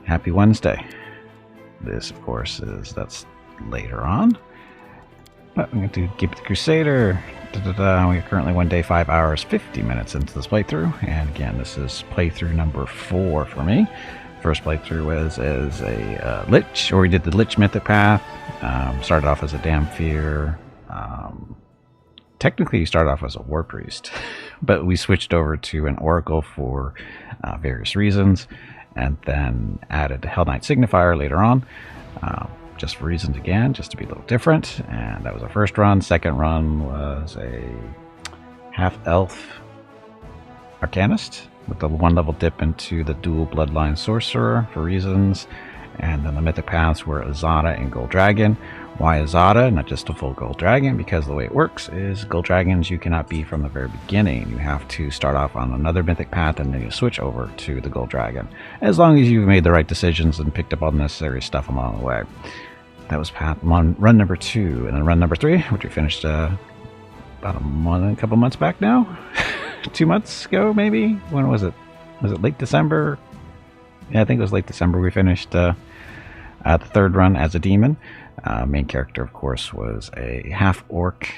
Happy Wednesday. This, of course, that's later on. But I'm going to do Gimpy the Crusader. We are currently 1 day, 5 hours, 50 minutes into this playthrough. And again, this is playthrough number 4 for me. First playthrough was as a Lich, or we did the Lich Mythic Path. Started off as a Damphir. Technically, you started off as a War Priest, but we switched over to an Oracle for various reasons, and then added Hell Knight Signifier later on, just for reasons again, just to be a little different. And that was our first run. Second run was a half-elf Arcanist with a 1-level dip into the dual Bloodline Sorcerer for reasons. And then the Mythic Paths were Azada and Gold Dragon. Why Azada, not just a full Gold Dragon? Because the way it works is Gold Dragons you cannot be from the very beginning. You have to start off on another Mythic Path and then you switch over to the Gold Dragon. As long as you've made the right decisions and picked up all the necessary stuff along the way. That was run number 2. And then run number 3, which we finished about a couple months back now? 2 months ago, maybe? When was it? Was it late December? Yeah, I think it was late December we finished the third run as a demon. Main character, of course, was a half-orc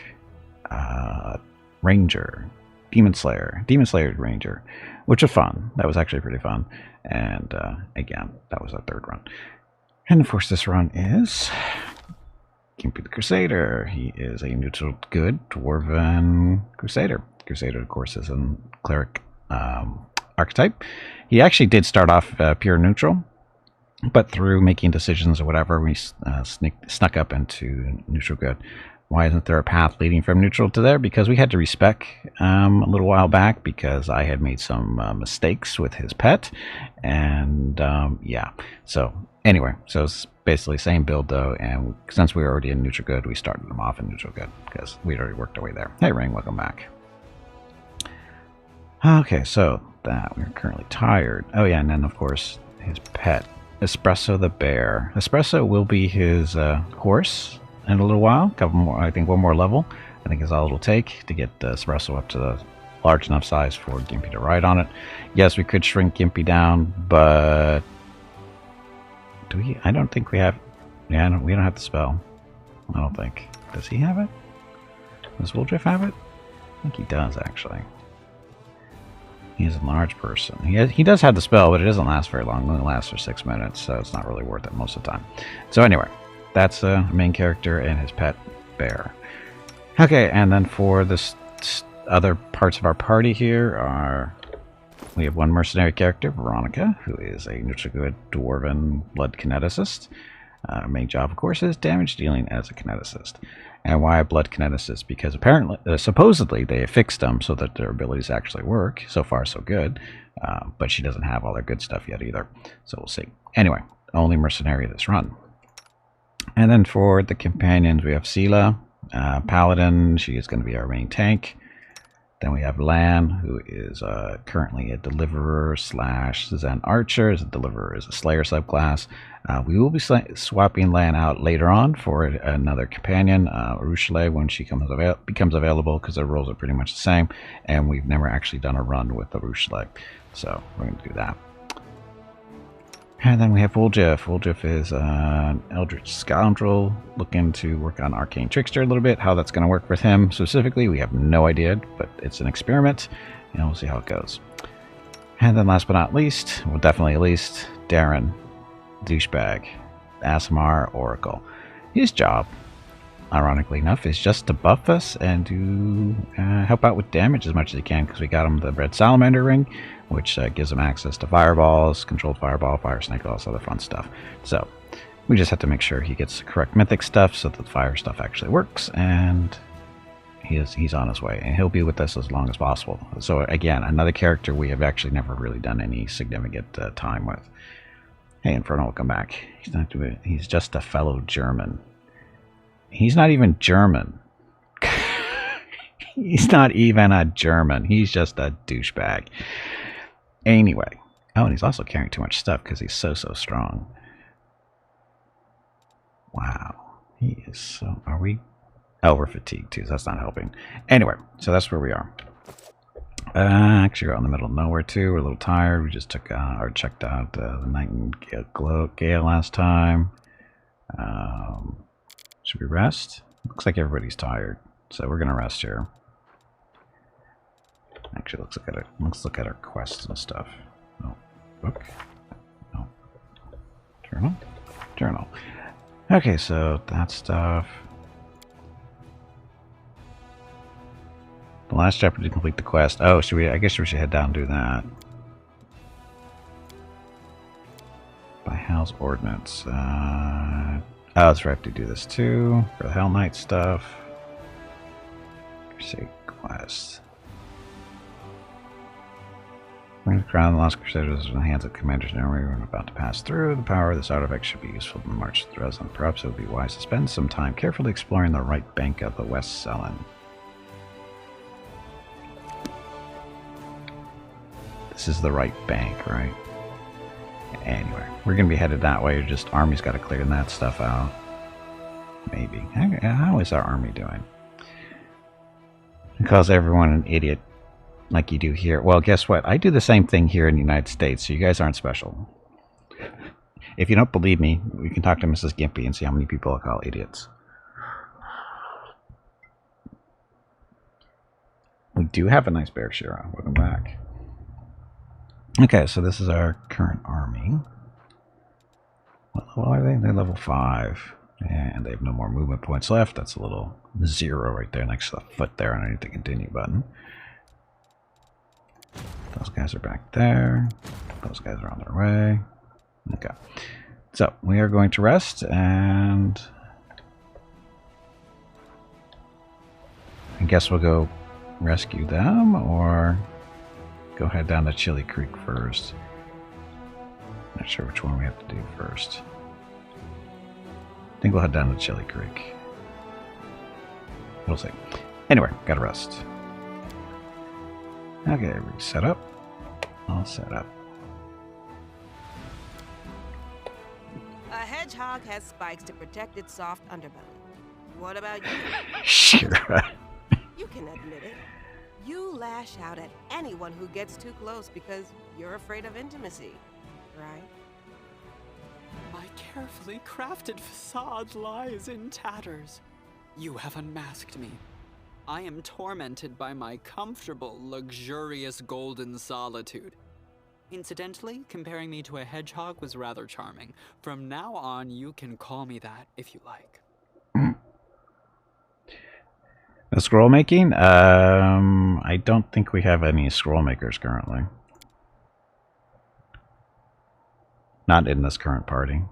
ranger, demon slayer ranger, which was fun. That was actually pretty fun. And again, that was our third run. And of course, this run is Gimpy the Crusader. He is a neutral good dwarven crusader. Crusader, of course, is a cleric archetype. He actually did start off pure neutral, but through making decisions or whatever, we snuck up into neutral good. Why isn't there a path leading from neutral to there? Because we had to respec a little while back because I had made some mistakes with his pet. And yeah, so anyway, so it's basically same build though. And since we were already in neutral good, we started him off in neutral good because we'd already worked our way there. Hey Ring, welcome back. Okay, so that we're currently tired. Oh yeah, and then of course his pet. Espresso the bear. Espresso will be his horse in a little while. Couple more, I think one more level. I think is all it'll take to get Espresso up to the large enough size for Gimpy to ride on it. Yes, we could shrink Gimpy down, but do we? I don't think we have. Yeah, we don't have the spell. I don't think. Does he have it? Does Woldriff have it? I think he does actually. He's a large person. He does have the spell, but it doesn't last very long. It only lasts for 6 minutes, so it's not really worth it most of the time. So anyway, that's the main character and his pet bear. Okay, and then for this other parts of our party here we have one mercenary character, Veronica, who is a neutral good dwarven blood kineticist. Main job, of course, is damage dealing as a kineticist. And why a blood kineticist? Because apparently, supposedly, they have fixed them so that their abilities actually work. So far, so good. But she doesn't have all their good stuff yet either. So we'll see. Anyway, only mercenary this run. And then for the companions, we have Sela, Paladin. She is going to be our main tank. Then we have Lan, who is currently a Deliverer / Zen Archer. The Deliverer is a Slayer subclass. We will be swapping Lan out later on for another companion, Urushale, when she becomes available, because their roles are pretty much the same. And we've never actually done a run with Urushale, so we're going to do that. And then we have Woldriff. Woldriff is an Eldritch Scoundrel looking to work on Arcane Trickster a little bit. How that's going to work with him specifically, we have no idea, but it's an experiment, and we'll see how it goes. And then last but not least, well, definitely least, Darren, douchebag, Aasimar Oracle. His job, ironically enough, is just to buff us and to help out with damage as much as he can, because we got him the Red Salamander Ring, which gives him access to fireballs, controlled fireball, fire snake, all this other fun stuff. So we just have to make sure he gets the correct mythic stuff so that the fire stuff actually works, and he's on his way, and he'll be with us as long as possible. So again, another character we have actually never really done any significant time with. Hey, Inferno, welcome back. He's just a fellow German. He's not even German. He's not even a German. He's just a douchebag. Anyway. Oh, and he's also carrying too much stuff because he's so strong. Wow. He is so... Are we... Oh, we're fatigued too, so that's not helping. Anyway, so that's where we are. Actually, we're out in the middle of nowhere too. We're a little tired. We just took or checked out the Nightingale last time. Should we rest? Looks like everybody's tired, so we're gonna rest here. Actually, let's look at our quests and stuff. No, book. No, journal. Journal. Okay, so that stuff. The last chapter to complete the quest. Oh, should we? I guess we should head down and do that. By Hal's ordinance. Oh, that's right. I have to do this too for the Hell Knight stuff. Crusade quest. Bring the crown of the lost crusaders in the hands of commanders and army we're about to pass through. The power of this artifact should be useful in the march through Dresden. Perhaps it would be wise to spend some time carefully exploring the right bank of the West Selen. This is the right bank, right? Anyway, we're going to be headed that way. Just army's got to clear that stuff out. Maybe. How is our army doing? Because everyone an idiot like you do here. Well, guess what? I do the same thing here in the United States, so you guys aren't special. If you don't believe me, we can talk to Mrs. Gimpy and see how many people I call idiots. We do have a nice bear, Shira. Welcome back. Okay, so this is our current army. What level are they? They're level 5. And they have no more movement points left. That's a little 0 right there next to the foot there underneath the continue button. Those guys are back there. Those guys are on their way. Okay. So, we are going to rest, and I guess we'll go rescue them, or go head down to Chili Creek first. Not sure which one we have to do first. I think we'll head down to Chili Creek. We'll see. Anyway, gotta rest. Okay, we set up. All set up. A hedgehog has spikes to protect its soft underbelly. What about you? Sure. You can admit it. You lash out at anyone who gets too close because you're afraid of intimacy, right? My carefully crafted facade lies in tatters. You have unmasked me. I am tormented by my comfortable, luxurious golden solitude. Incidentally, comparing me to a hedgehog was rather charming. From now on, you can call me that if you like. The scroll making? I don't think we have any scroll makers currently. Not in this current party.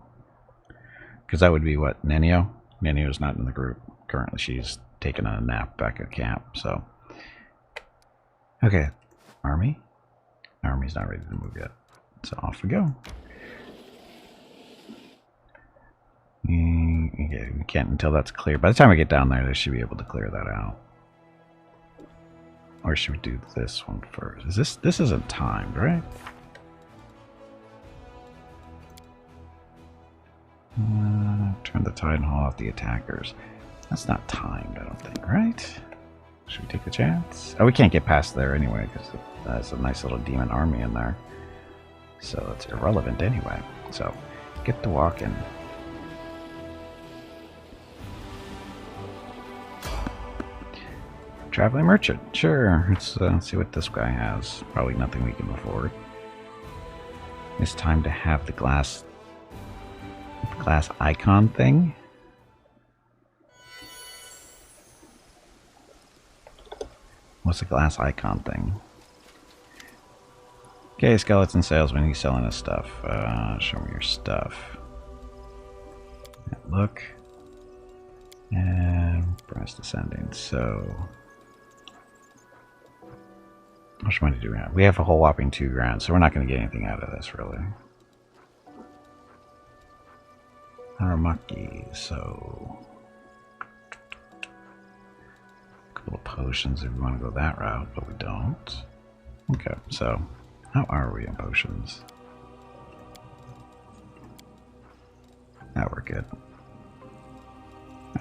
Because that would be what? Nenio? Nenio's not in the group currently. She's taking a nap back at camp, so. Okay. Army? Army's not ready to move yet. So off we go. Okay, we can't until that's clear. By the time we get down there, they should be able to clear that out. Or should we do this one first? Is this isn't timed, right? Turn the tide and haul out the attackers. That's not timed, I don't think, right? Should we take the chance? Oh, we can't get past there anyway, because there's a nice little demon army in there. So it's irrelevant anyway. So, get to walking. Traveling merchant, sure. Let's see what this guy has. Probably nothing we can afford. It's time to have the glass icon thing. What's the glass icon thing? Okay, skeleton salesman, he's selling his stuff. Show me your stuff. Look. And price descending. So, how much money do we have? We have a whole whopping $2 grand, so we're not going to get anything out of this, really. Haramaki, so a couple of potions if we want to go that route, but we don't. Okay, so how are we in potions? Now we're good.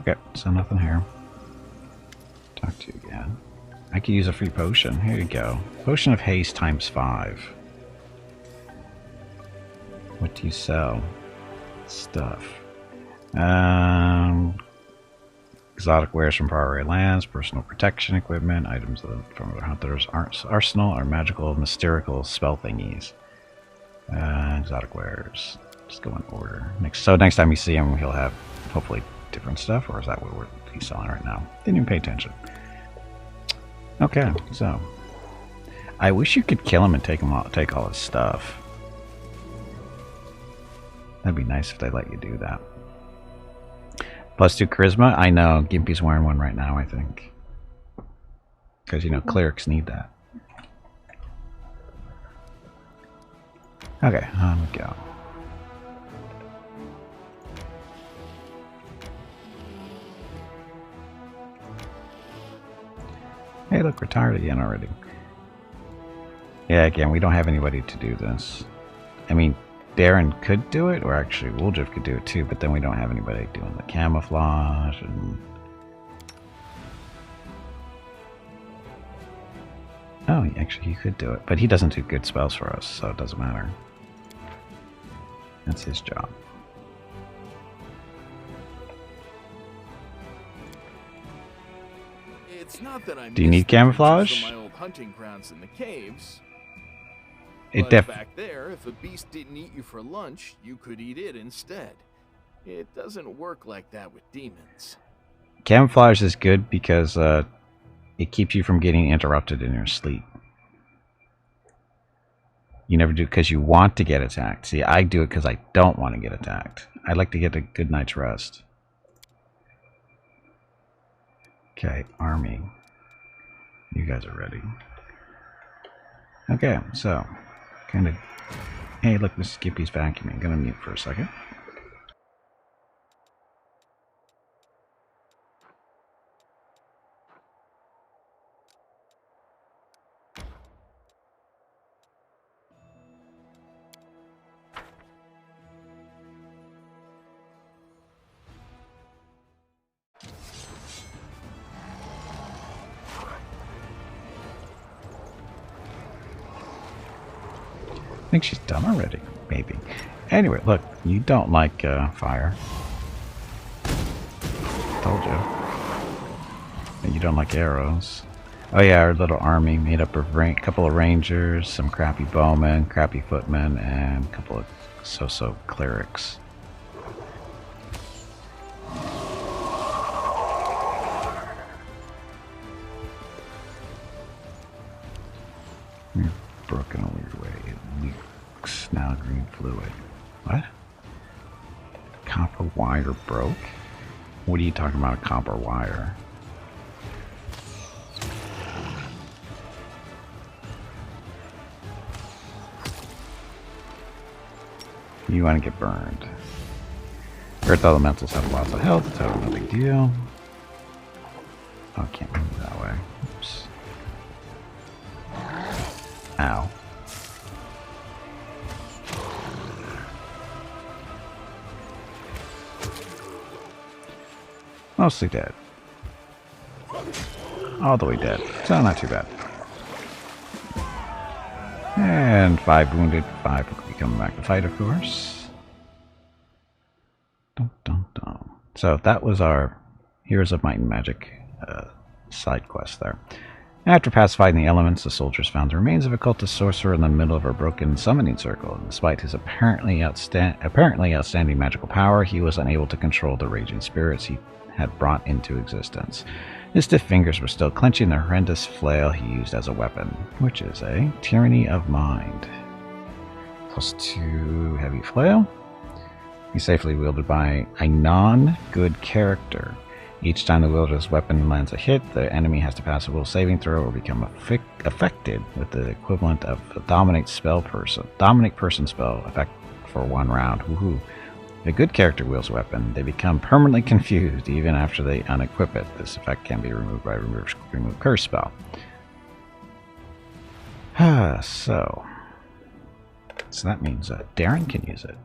Okay, so nothing here. Talk to you again. I could use a free potion. Here you go. Potion of haste times 5. What do you sell? Stuff. Exotic wares from faraway lands, personal protection equipment, items from the hunter's arsenal, or magical, mystical spell thingies. Exotic wares. Just go in order. So next time you see him, he'll have hopefully different stuff, or is that what he's selling right now? Didn't even pay attention. Okay, so I wish you could kill him and take all his stuff. That'd be nice if they let you do that. +2 charisma. I know Gimpy's wearing one right now. I think because you know clerics need that. Okay, on we go. Hey, look, we're tired again already. Yeah, again, we don't have anybody to do this. I mean, Darren could do it, or actually Wooljeff could do it too, but then we don't have anybody doing the camouflage and... Oh, actually he could do it, but he doesn't do good spells for us, so it doesn't matter. That's his job. It's not that I do you need camouflage? my old hunting grounds in the caves. It But back there, if a beast didn't eat you for lunch, you could eat it instead. It doesn't work like that with demons. Camouflage is good because it keeps you from getting interrupted in your sleep. You never do it because you want to get attacked. See, I do it because I don't want to get attacked. I like to get a good night's rest. Okay, army. You guys are ready. Okay, so kind of. Hey, look, Mrs. Gimpy's vacuuming. I'm gonna mute for a second. I think she's done already, maybe. Anyway, look, you don't like fire. Told you. And you don't like arrows. Oh yeah, our little army made up of a couple of rangers, some crappy bowmen, crappy footmen, and a couple of so-so clerics. You're broken a weird way. It leaks now green fluid. What? Copper wire broke? What are you talking about, a copper wire? You want to get burned. Earth elementals have lots of health, so no big deal. Oh, I can't move that way. Oops. Ow. Mostly dead. All the way dead. So not too bad. And 5 wounded, 5 will be coming back to fight, of course. Dun, dun, dun. So that was our Heroes of Might and Magic side quest there. After pacifying the elements, the soldiers found the remains of a cultist sorcerer in the middle of a broken summoning circle. And despite his apparently outstanding magical power, he was unable to control the raging spirits he had brought into existence. His stiff fingers were still clenching the horrendous flail he used as a weapon, which is a Tyranny of Mind. +2 heavy flail. He's safely wielded by a non-good character. Each time the wielder's weapon lands a hit, the enemy has to pass a will saving throw or become affected with the equivalent of a dominate person spell effect for 1 round. Woohoo. If a good character wields a weapon, they become permanently confused even after they unequip it. This effect can be removed by remove curse spell. So that means Darren can use it.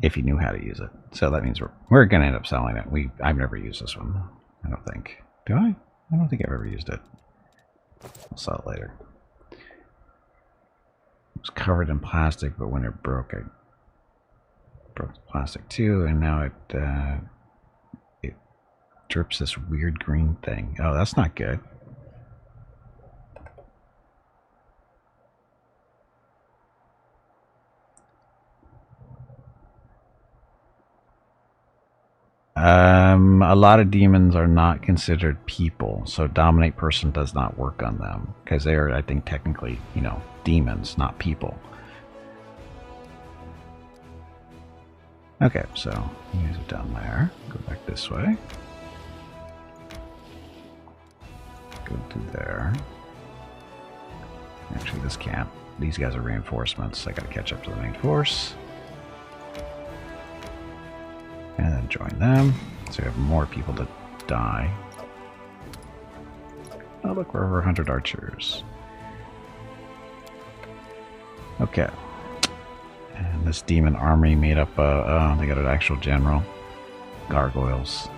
if you knew how to use it. So that means we're going to end up selling it. I've never used this one. I don't think. Do I? I don't think I've ever used it. I'll sell it later. It was covered in plastic, but when it broke, I broke the plastic too, and now it drips this weird green thing. Oh, that's not good. A lot of demons are not considered people, so dominate person does not work on them because they are, I think, technically, you know, demons, not people. Okay, so use it down there. Go back this way. Go through there. Actually, this can't. These guys are reinforcements. So I gotta catch up to the main force. And then join them. So we have more people to die. Oh, look, we're over 100 archers. Okay. And this demon army made up, they got an actual general. Gargoyles.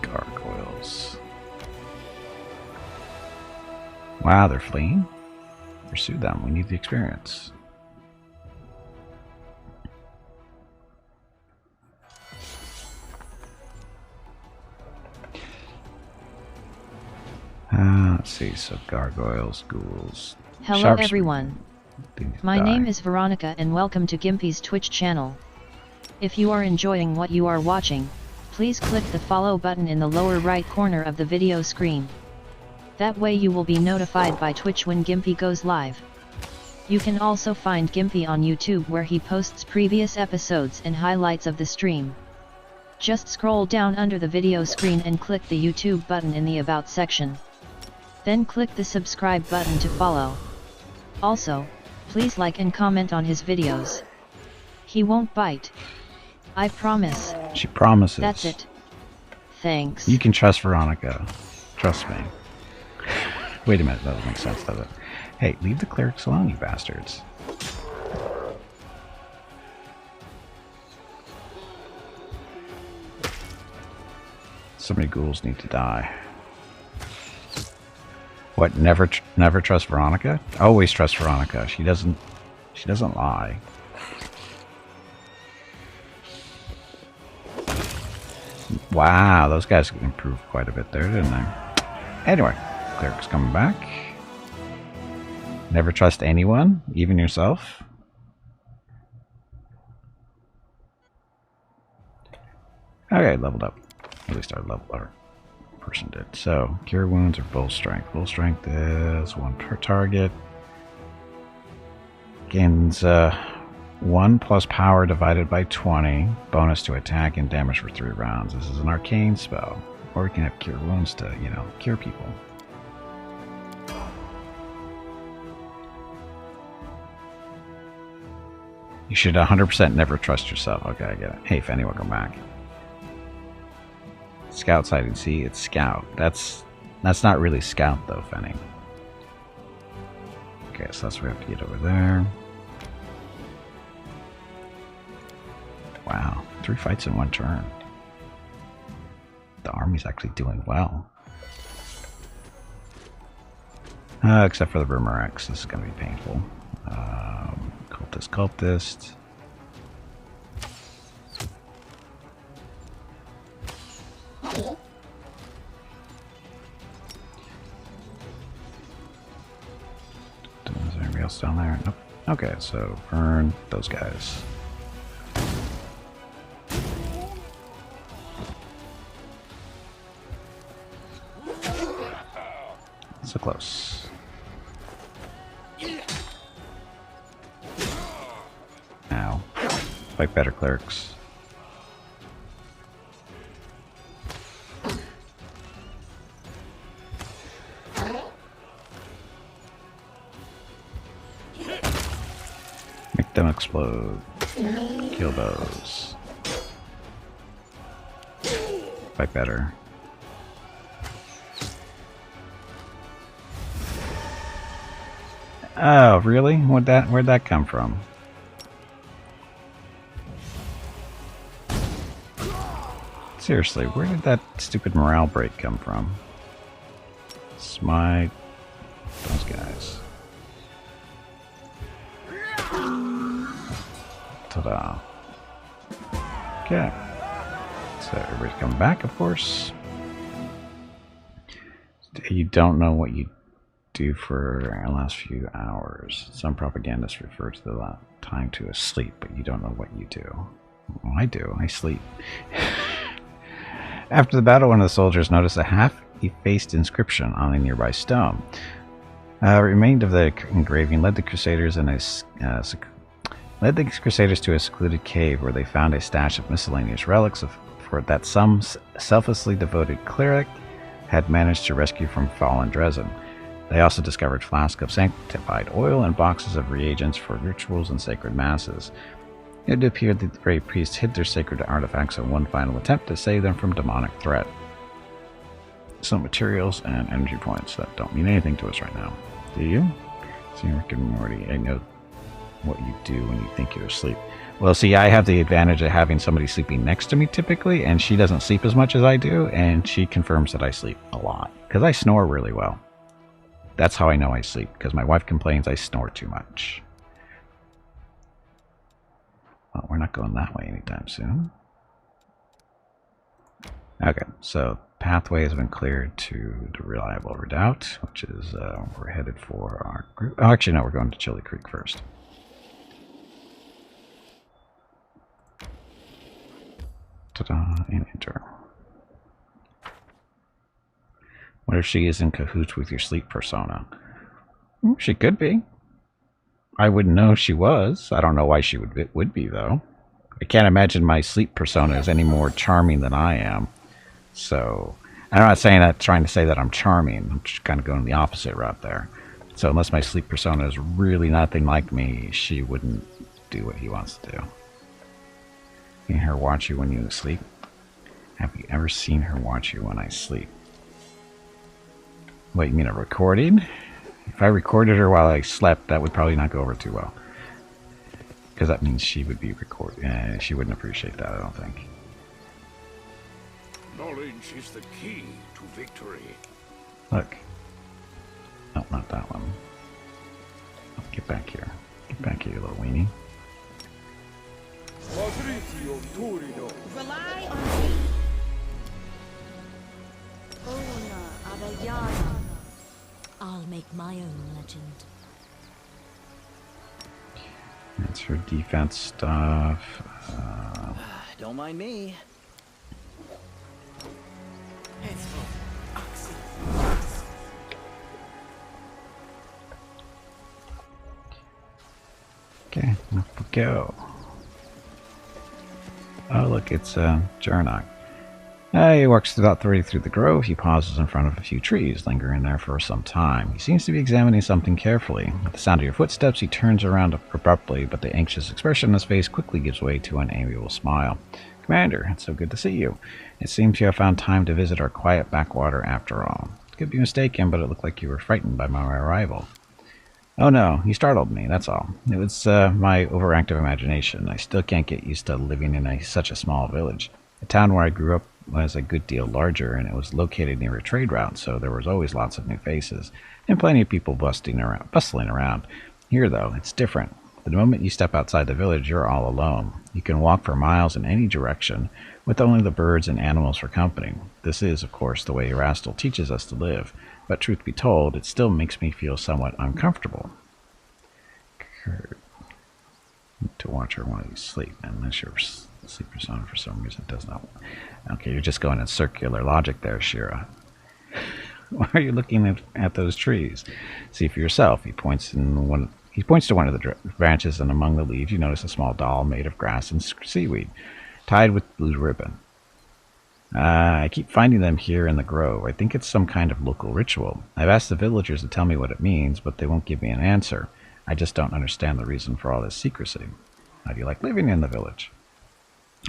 Gargoyles. Wow, they're fleeing? Pursue them. We need the experience. Let's see, so gargoyles, ghouls. Hello everyone. My name is Veronica and welcome to Gimpy's Twitch channel. If you are enjoying what you are watching, please click the follow button in the lower right corner of the video screen. That way you will be notified by Twitch when Gimpy goes live. You can also find Gimpy on YouTube where he posts previous episodes and highlights of the stream. Just scroll down under the video screen and click the YouTube button in the About section. Then click the subscribe button to follow. Also, please like and comment on his videos. He won't bite. I promise. She promises. That's it. Thanks. You can trust Veronica. Trust me. Wait a minute, that doesn't make sense, does it? Hey, leave the clerics alone, you bastards. So many ghouls need to die. What? Never trust Veronica? Always trust Veronica. She doesn't lie. Wow, those guys improved quite a bit there, didn't they? Anyway, cleric's coming back. Never trust anyone, even yourself. Okay, leveled up. At least our level person did. So, cure wounds or full strength. Full strength is 1 per target. Gains 1 plus power divided by 20. Bonus to attack and damage for 3 rounds. This is an arcane spell. Or we can have cure wounds to, you know, cure people. You should 100% never trust yourself. Okay, I get it. Hey, Fanny, welcome back. Scout sighting. See, it's scout. That's not really scout though, Fanny. Okay, so that's where we have to get over there. Wow, 3 fights in 1 turn. The army's actually doing well. Except for the Boomerangs. This is going to be painful. Cultist. Is there anybody else down there? Nope. Okay, so burn those guys. So close. Ow. Fight better, clerics. Make them explode. Kill those. Fight better. Oh, really? Where'd that come from? Seriously, where did that stupid morale break come from? Smite those guys. Ta-da. Okay. So everybody's coming back, of course. You don't know what you do for the last few hours. Some propagandists refer to the time to as sleep, but you don't know what you do. Well, I do. I sleep. After the battle, one of the soldiers noticed a half-effaced inscription on a nearby stone. Remained of the engraving led the Crusaders to a secluded cave where they found a stash of miscellaneous relics for that some selflessly devoted cleric had managed to rescue from fallen Dresden. They also discovered flasks of sanctified oil and boxes of reagents for rituals and sacred masses. It appeared that the brave priests hid their sacred artifacts in one final attempt to save them from demonic threat. Some materials and energy points that don't mean anything to us right now. Do you? See, Rick and Morty, I know what you do when you think you're asleep. Well, see, I have the advantage of having somebody sleeping next to me typically, and she doesn't sleep as much as I do, and she confirms that I sleep a lot. Because I snore really well. That's how I know I sleep, because my wife complains I snore too much. Well, we're not going that way anytime soon. Okay, so pathway has been cleared to the Reliable Redoubt, which is we're headed for our group. Oh, actually, no, we're going to Chili Creek first. Ta-da, and enter. What if she is in cahoots with your sleep persona? She could be. I wouldn't know if she was. I don't know why she would be, though. I can't imagine my sleep persona is any more charming than I am. So, I'm not saying that, trying to say that I'm charming. I'm just kind of going the opposite route there. So, unless my sleep persona is really nothing like me, she wouldn't do what he wants to do. You hear her watch you when you sleep? Have you ever seen her watch you when I sleep? What, you mean a recording? If I recorded her while I slept, that would probably not go over too well. Because that means she would be recording. She wouldn't appreciate that, I don't think. Knowledge is the key to victory. Look. No, not that one. Oh, get back here. Get back here, you little weenie. Rely on me. I'll make my own legend. That's her defense stuff. Don't mind me. Okay, off we go. Oh, look, it's Jarnock. He walks about 30 through the grove. He pauses in front of a few trees, lingering there for some time. He seems to be examining something carefully. At the sound of your footsteps, he turns around abruptly, but the anxious expression on his face quickly gives way to an amiable smile. Commander, it's so good to see you. It seems you have found time to visit our quiet backwater after all. Could be mistaken, but it looked like you were frightened by my arrival. Oh no, you startled me, that's all. It was my overactive imagination. I still can't get used to living in such a small village. The town where I grew up was a good deal larger, and it was located near a trade route, so there was always lots of new faces, and plenty of people bustling around. Here, though, it's different. The moment you step outside the village, you're all alone. You can walk for miles in any direction, with only the birds and animals for company. This is, of course, the way Erastil teaches us to live, but truth be told, it still makes me feel somewhat uncomfortable. To watch her while you sleep, unless your sleep persona for some reason does not. Okay, you're just going in circular logic there, Shira. Why are you looking at those trees? See for yourself. He points to one of the branches, and among the leaves you notice a small doll made of grass and seaweed, tied with blue ribbon. I keep finding them here in the grove. I think it's some kind of local ritual. I've asked the villagers to tell me what it means, but they won't give me an answer. I just don't understand the reason for all this secrecy. How do you like living in the village?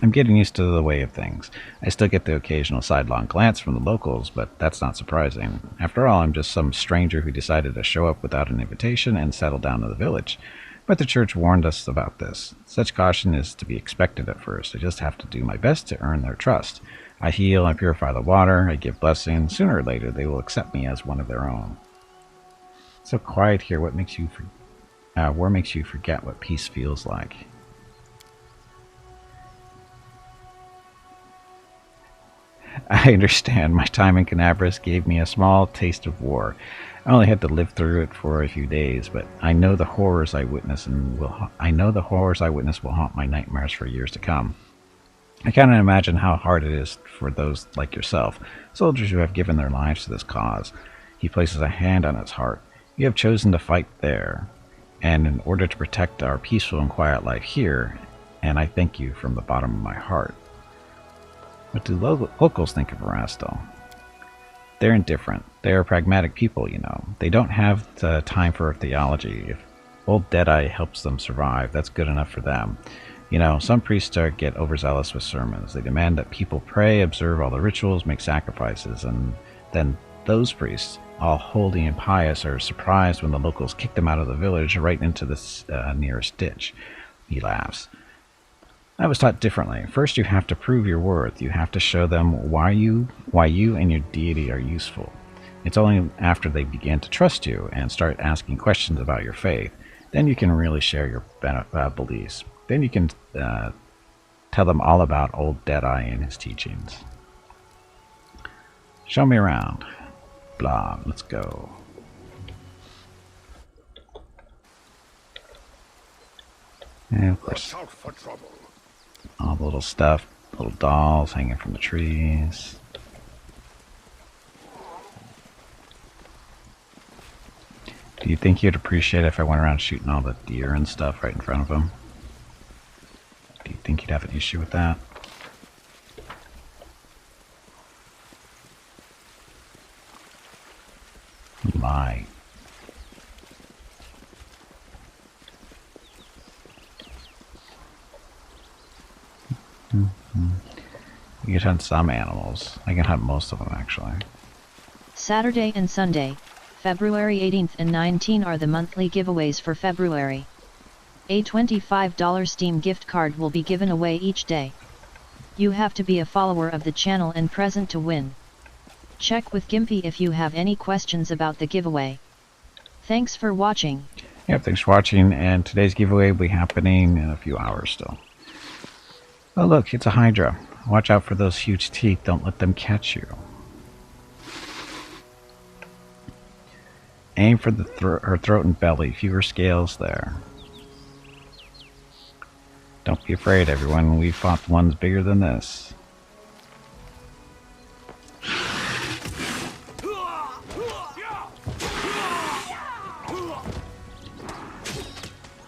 I'm getting used to the way of things. I still get the occasional sidelong glance from the locals, but that's not surprising. After all, I'm just some stranger who decided to show up without an invitation and settle down in the village. But the church warned us about this. Such caution is to be expected at first. I just have to do my best to earn their trust. I heal, I purify the water, I give blessings. Sooner or later, they will accept me as one of their own. It's so quiet here. What makes you war makes you forget what peace feels like. I understand. My time in Canabras gave me a small taste of war. I only had to live through it for a few days, but I know the horrors I witness will haunt my nightmares for years to come. I cannot imagine how hard it is for those like yourself, soldiers who have given their lives to this cause. He places a hand on his heart. You have chosen to fight there, and in order to protect our peaceful and quiet life here, and I thank you from the bottom of my heart. What do locals think of Erasto? They're indifferent. They are pragmatic people, you know. They don't have the time for theology. If old Deadeye helps them survive, that's good enough for them. You know, some priests get overzealous with sermons. They demand that people pray, observe all the rituals, make sacrifices, and then those priests, all holy and pious, are surprised when the locals kick them out of the village right into the nearest ditch. He laughs. I was taught differently. First, you have to prove your worth. You have to show them why you and your deity are useful. It's only after they begin to trust you and start asking questions about your faith, then you can really share your beliefs. Then you can tell them all about old Deadeye and his teachings. Show me around. Blah, let's go. And of course, Watch out for trouble. all the little stuff, little dolls hanging from the trees. Do you think you'd appreciate it if I went around shooting all the deer and stuff right in front of him? Do you think you'd have an issue with that? My. You can hunt some animals. I can hunt most of them, actually. Saturday and Sunday, February 18th and 19th are the monthly giveaways for February. A $25 Steam gift card will be given away each day. You have to be a follower of the channel and present to win. Check with Gimpy if you have any questions about the giveaway. Thanks for watching. Yep, thanks for watching, and today's giveaway will be happening in a few hours still. Oh look, it's a Hydra. Watch out for those huge teeth, don't let them catch you. Aim for her throat and belly, fewer scales there. Don't be afraid, everyone, we fought ones bigger than this.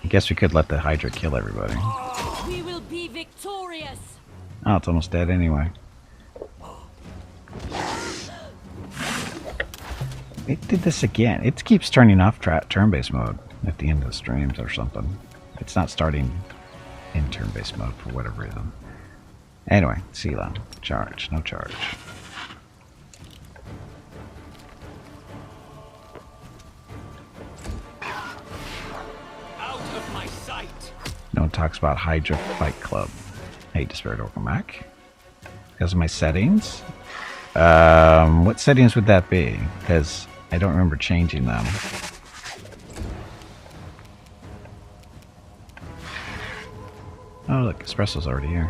I guess we could let the Hydra kill everybody. We will be victorious. Oh, it's almost dead anyway. It did this again. It keeps turning off turn-based mode at the end of the streams or something. It's not starting in turn-based mode for whatever reason. Anyway, Sela. Charge. No charge. Out of my sight! No one talks about Hydra Fight Club. Hey, Despair, welcome back. Because of my settings? What settings would that be? Because I don't remember changing them. Oh look, Espresso's already here.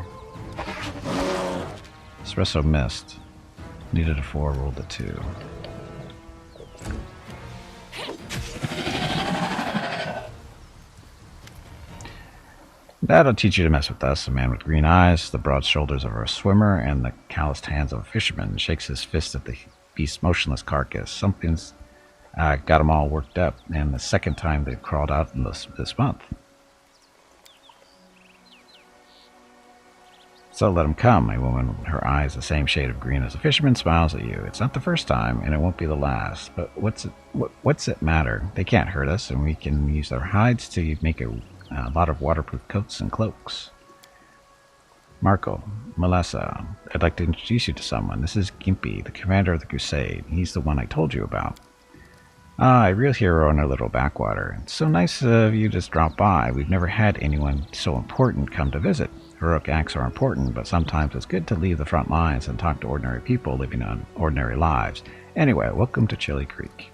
Espresso missed. Needed a 4, rolled a 2. That'll teach you to mess with us. A man with green eyes, the broad shoulders of a swimmer, and the calloused hands of a fisherman shakes his fist at the beast's motionless carcass. Something's got them all worked up, and the second time they've crawled out in this month. So let him come. A woman with her eyes the same shade of green as a fisherman smiles at you. It's not the first time, and it won't be the last. But what's it matter? They can't hurt us, and we can use their hides to make a lot of waterproof coats and cloaks. Marco, Melissa, I'd like to introduce you to someone. This is Gimpy, the commander of the Crusade. He's the one I told you about. Ah, a real hero in our little backwater. It's so nice of you to drop by. We've never had anyone so important come to visit. Heroic acts are important, but sometimes it's good to leave the front lines and talk to ordinary people living on ordinary lives. Anyway, welcome to Chili Creek.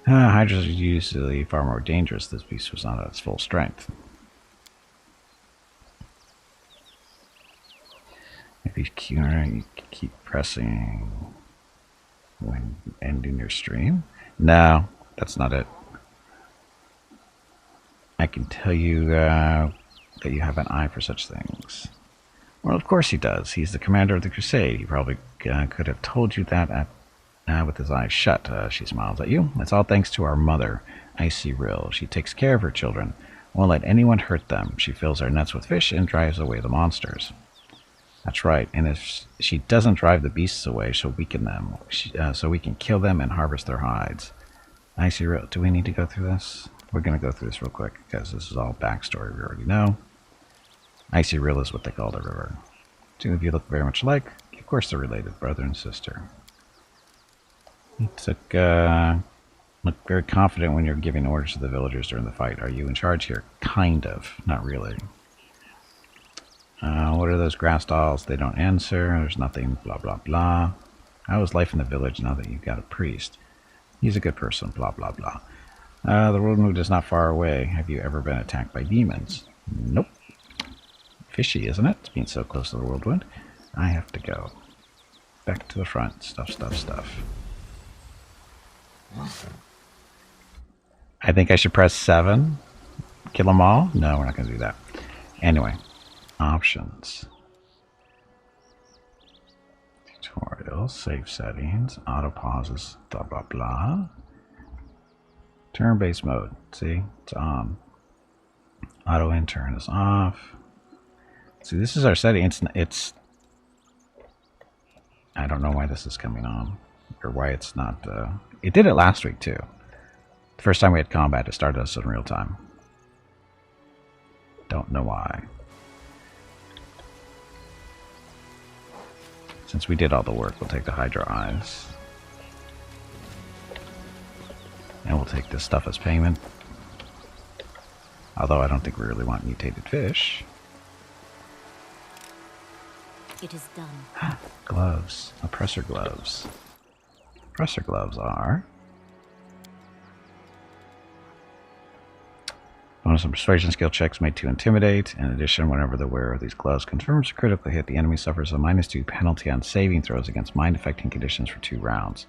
Hydras are usually far more dangerous. This beast was not at its full strength. If you keep pressing when ending your stream. No, that's not it. I can tell you that you have an eye for such things. Well, of course he does. He's the commander of the Crusade. He probably could have told you that with his eyes shut. She smiles at you. It's all thanks to our mother, Icy Rill. She takes care of her children. Won't let anyone hurt them. She fills our nets with fish and drives away the monsters. That's right, and if she doesn't drive the beasts away, she'll weaken them, so we can kill them and harvest their hides. Icy Rill, do we need to go through this? We're going to go through this real quick, because this is all backstory we already know. Icy Rill is what they call the river. Two of you look very much alike. Of course they're related, brother and sister. You look very confident when you're giving orders to the villagers during the fight. Are you in charge here? Kind of, not really. What are those grass dolls? They don't answer. There's nothing, blah, blah, blah. How is life in the village now that you've got a priest? He's a good person, blah, blah, blah. The Worldwood is not far away. Have you ever been attacked by demons? Nope. Fishy, isn't it? It's being so close to the Worldwood. I have to go. Back to the front. Stuff, stuff, stuff. I think I should press 7. Kill them all? No, we're not going to do that. Anyway. Options. Tutorial, save settings, auto pauses, blah blah blah. Turn-based mode. See, it's on. Auto intern is off. See, this is our setting. It's. I don't know why this is coming on, or why it's not. It did it last week too. The first time we had combat, it started us in real time. Don't know why. Since we did all the work, we'll take the Hydra Eyes. And we'll take this stuff as payment. Although I don't think we really want mutated fish. It is done. Gloves. Oppressor gloves. Oppressor gloves are... bonus on persuasion skill checks made to intimidate. In addition, whenever the wearer of these gloves confirms a critical hit, the enemy suffers a -2 penalty on saving throws against mind-affecting conditions for 2 rounds.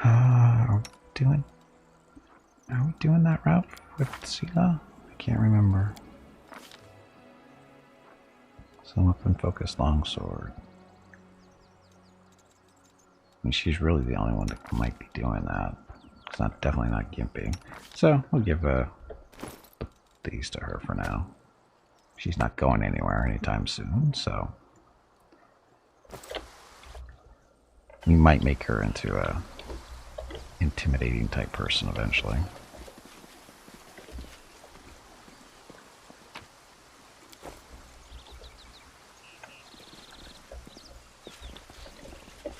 Are we doing that route with Sela? I can't remember. Some weapon focused longsword. I mean, she's really the only one that might be doing that. It's not definitely not Gimpy. So we'll give these to her for now. She's not going anywhere anytime soon, so we might make her into a intimidating type person eventually.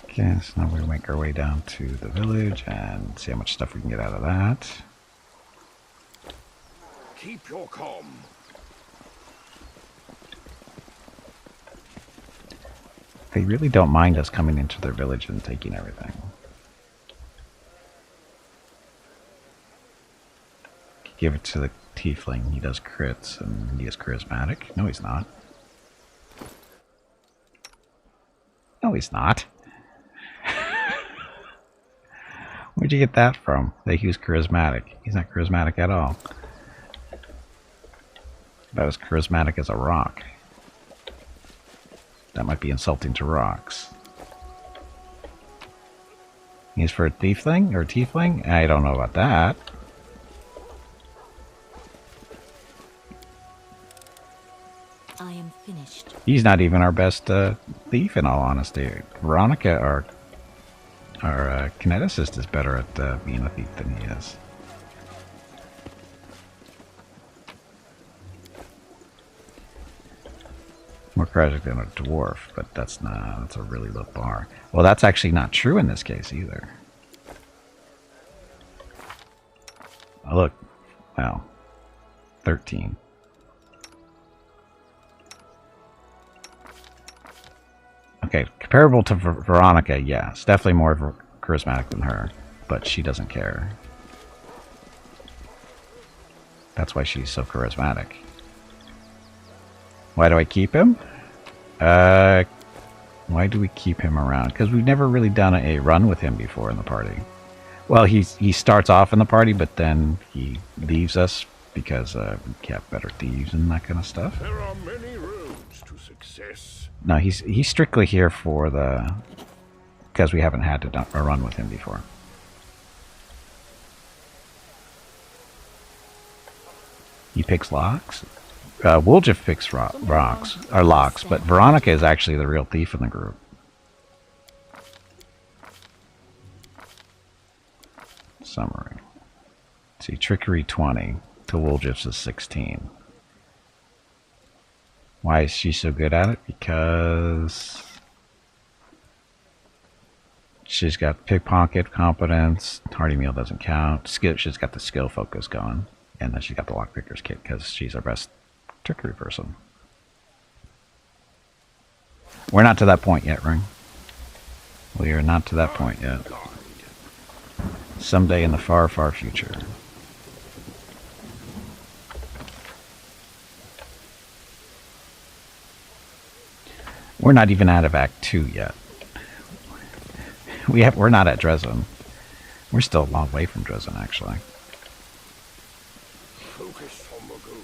Okay, so now we'll make our way down to the village and see how much stuff we can get out of that. Keep your calm. They really don't mind us coming into their village and taking everything. Give it to the tiefling. He does crits and he is charismatic. No, he's not. No, he's not. Where'd you get that from? That he was charismatic. He's not charismatic at all. That was charismatic as a rock. That might be insulting to rocks. He's for a tiefling or a tiefling? I don't know about that. I am finished. He's not even our best thief, in all honesty. Veronica, our kineticist, is better at being a thief than he is. charismatic than a dwarf, but that's a really low bar. Well, that's actually not true in this case either. Oh, look. Wow. 13. Okay, comparable to Veronica, yeah. It's definitely more charismatic than her, but she doesn't care. That's why she's so charismatic. Why do I keep him? Why do we keep him around? Because we've never really done a run with him before in the party. Well, he starts off in the party, but then he leaves us because we have better thieves and that kind of stuff. There are many roads to success. No, he's strictly here for the... because we haven't had a run with him before. He picks locks. Woljif picks locks, but Veronica is actually the real thief in the group. Summary. See, trickery 20 to Woljif's is 16. Why is she so good at it? Because she's got pickpocket, competence, hearty meal doesn't count. Skill, she's got the skill focus going. And then she's got the lockpicker's kit because she's our best trickery person. We're not to that point yet, Ring. We are not to that point yet. Someday in the far, far future. We're not even out of Act 2 yet. We're not at Dresden. We're still a long way from Dresden, actually. Focus on the goal.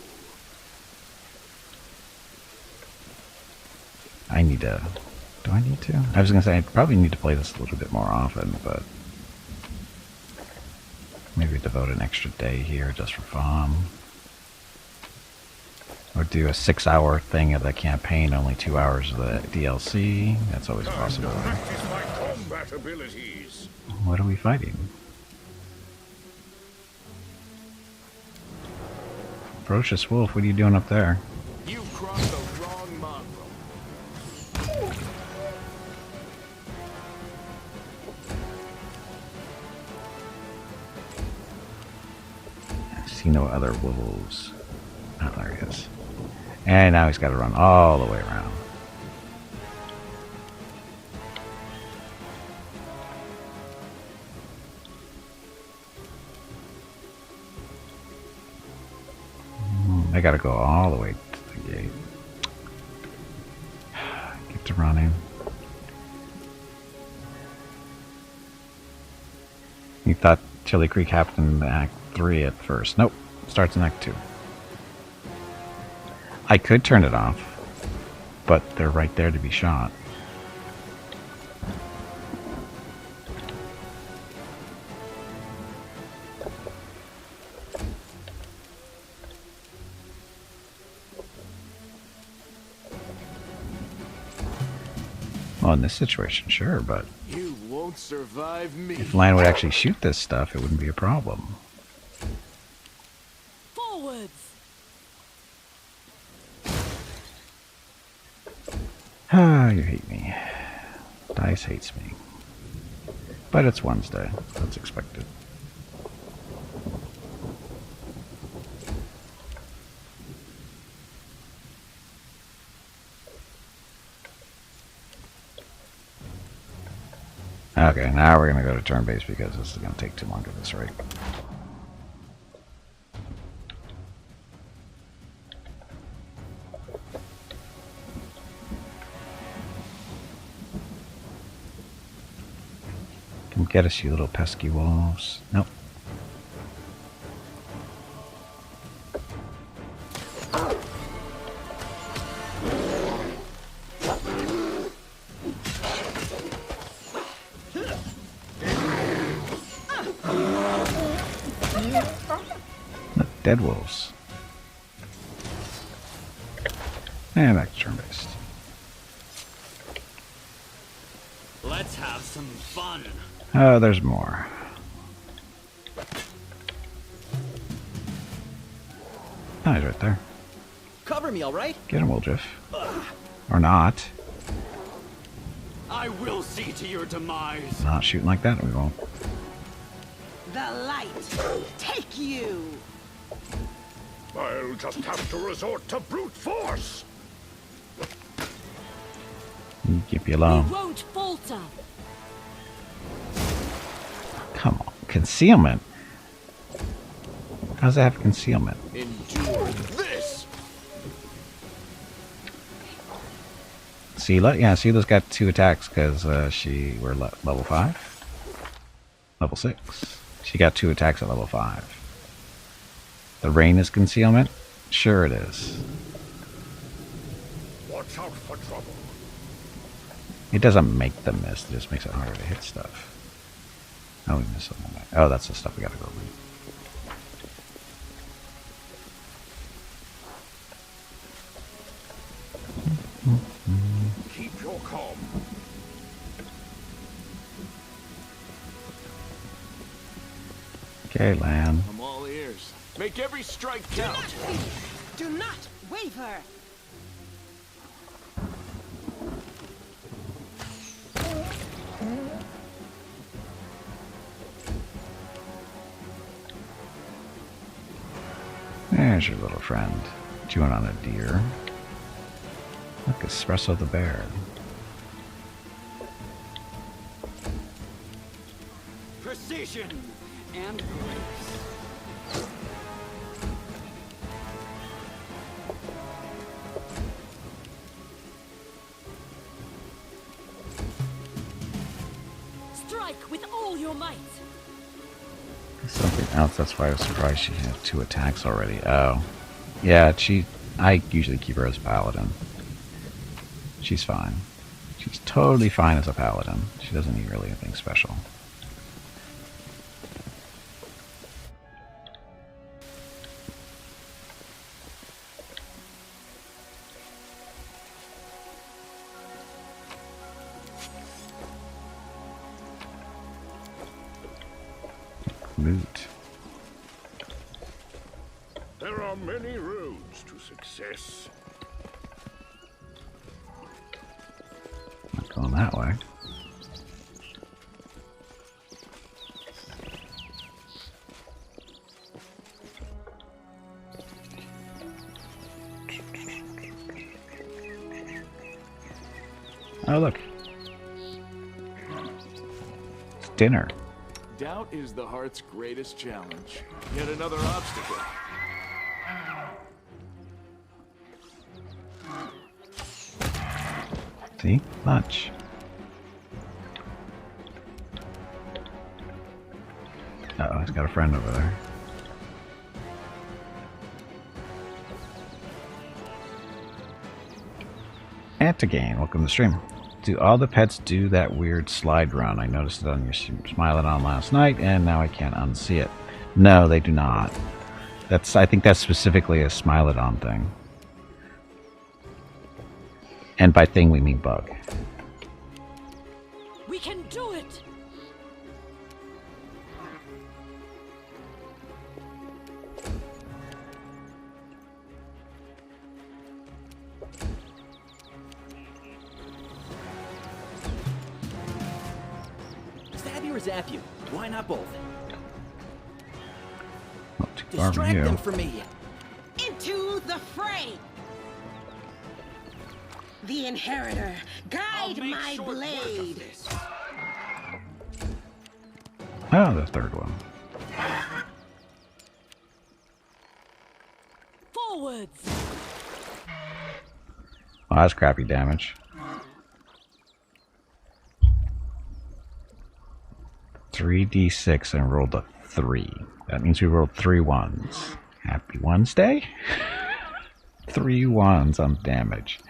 I need to... Do I need to? I was going to say I probably need to play this a little bit more often, but... maybe devote an extra day here just for fun. Or do a 6-hour thing of the campaign, only 2 hours of the DLC. That's always a possibility. Practice my combat abilities. What are we fighting? Ferocious Wolf, what are you doing up there? You crossed the wrong mongrel. I see no other wolves. Oh, there he is. And now he's got to run all the way around. I gotta go all the way to the gate. Get to running. You thought Chili Creek happened in Act 3 at first. Nope. Starts in Act 2. I could turn it off, but they're right there to be shot. Well, in this situation, sure, but You won't survive me. if Lan would actually shoot this stuff, it wouldn't be a problem. Forwards! Ah, you hate me. Dice hates me. But it's Wednesday. That's expected. Okay, now we're going to go to turn-based because this is going to take too long at this rate. Come get us, you little pesky wolves. Nope. Look, dead wolves. And back to turn-based. Let's have some fun. Oh, there's more. Oh, he's right there. Cover me, all right? Get him, Woljif. Or not. I will see to your demise. Not shooting like that, we won't. The light, take you! I'll just have to resort to brute force. Keep you alone. We won't falter. Come on. Concealment? How does that have concealment? Endure this! Sela? Yeah, Sela's got 2 attacks because we're level 5? Level 6. She got 2 attacks at level 5. The rain is concealment? Sure it is. Watch out for trouble. It doesn't make them miss, it just makes it harder to hit stuff. Oh, we missed something. Oh, that's the stuff we gotta go read. Keep your calm. Okay, Lan. I'm all ears. Make every strike count. Do not waver! There's your little friend. Chewing on a deer. Look, Espresso the bear. Precision and grace. Strike with all your might. Something else, that's why I was surprised she had 2 attacks already. Oh. Yeah, I usually keep her as paladin. She's fine. She's totally fine as a paladin. She doesn't need really anything special. Loot. There are many roads to success. Not going that way. Oh, look. It's dinner. Doubt is the heart's greatest challenge. Yet another obstacle. See? Lunch. Uh-oh, he's got a friend over there. Antigane, welcome to the stream. Do all the pets do that weird slide run? I noticed it on your Smilodon last night, and now I can't unsee it. No, they do not. I think that's specifically a Smilodon thing. And by thing, we mean bug. We can do it. Stab you or zap you? Why not both? Not too far from Distract you. them for me. Into the fray! The Inheritor, guide my blade! Oh, the third one. Forwards. Oh, that's crappy damage. 3d6 and rolled a 3. That means we rolled 3 ones. Happy Wednesday? 3 ones on damage.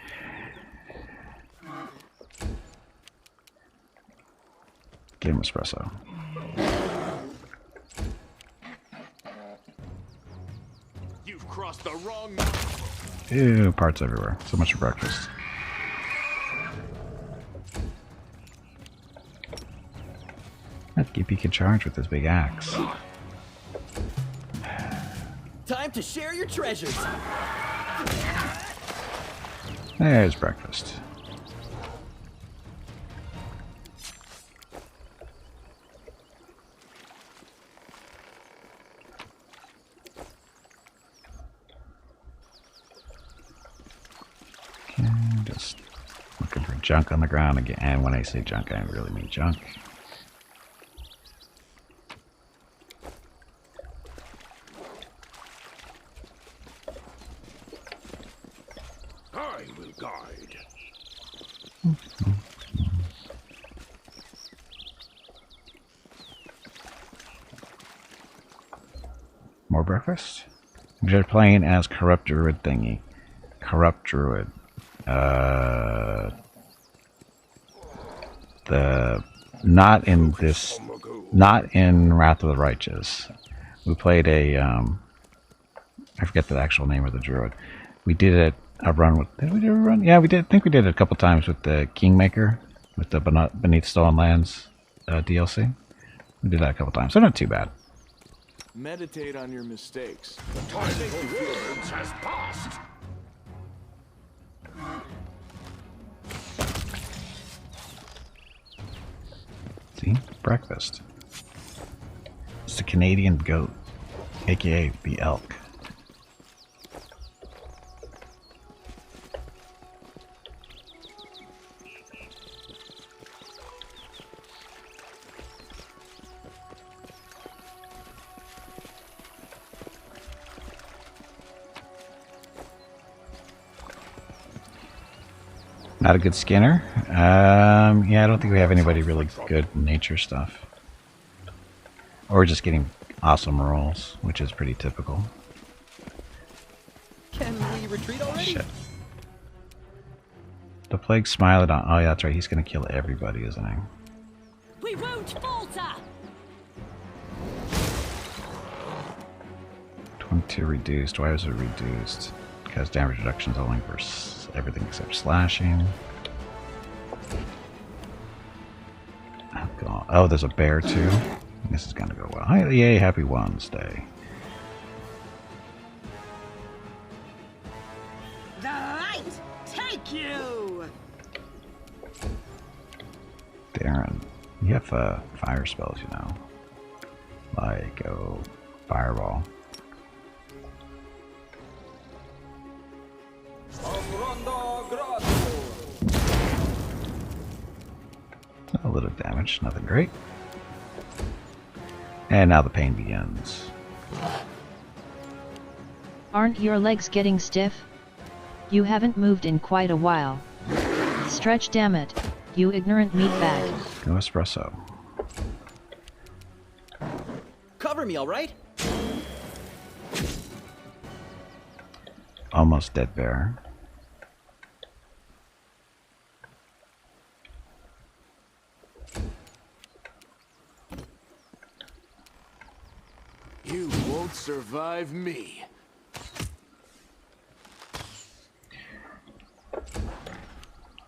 Give him espresso. You've crossed the wrong. Ew, parts everywhere. So much for breakfast. That Gimpy can charge with his big axe. Time to share your treasures. There's breakfast. Okay, just looking for junk on the ground again. And when I say junk, I really mean junk. I will guide. More breakfast? They're playing as Corrupt Druid thingy. Corrupt Druid. Not in this, not in Wrath of the Righteous. We played a, I forget the actual name of the druid. We did a run with, did we do a run? Yeah, we did, I think we did it a couple times with the Kingmaker, with the Beneath Stolen Lands DLC. We did that a couple times, so not too bad. Meditate on your mistakes. The time for words has passed. See? Breakfast. It's the Canadian goat, aka the elk. Not a good skinner. Yeah, I don't think we have anybody really good nature stuff. Or we're just getting awesome rolls, which is pretty typical. Can we retreat already? Shit. The plague smiled on. Oh yeah, that's right. He's gonna kill everybody, isn't he? We won't falter! 22 reduced. Why was it reduced? Because damage reduction is only for everything except slashing. Oh, there's a bear too. This is gonna go well. Hi, yay, happy Wednesday. The light take you! Darren, you have fire spells, you know. Like, fireball. A little damage, nothing great. And now the pain begins. Aren't your legs getting stiff? You haven't moved in quite a while. Stretch, damn it, you ignorant meatbag. Go espresso. Cover me, all right? Almost dead bear. You won't survive me.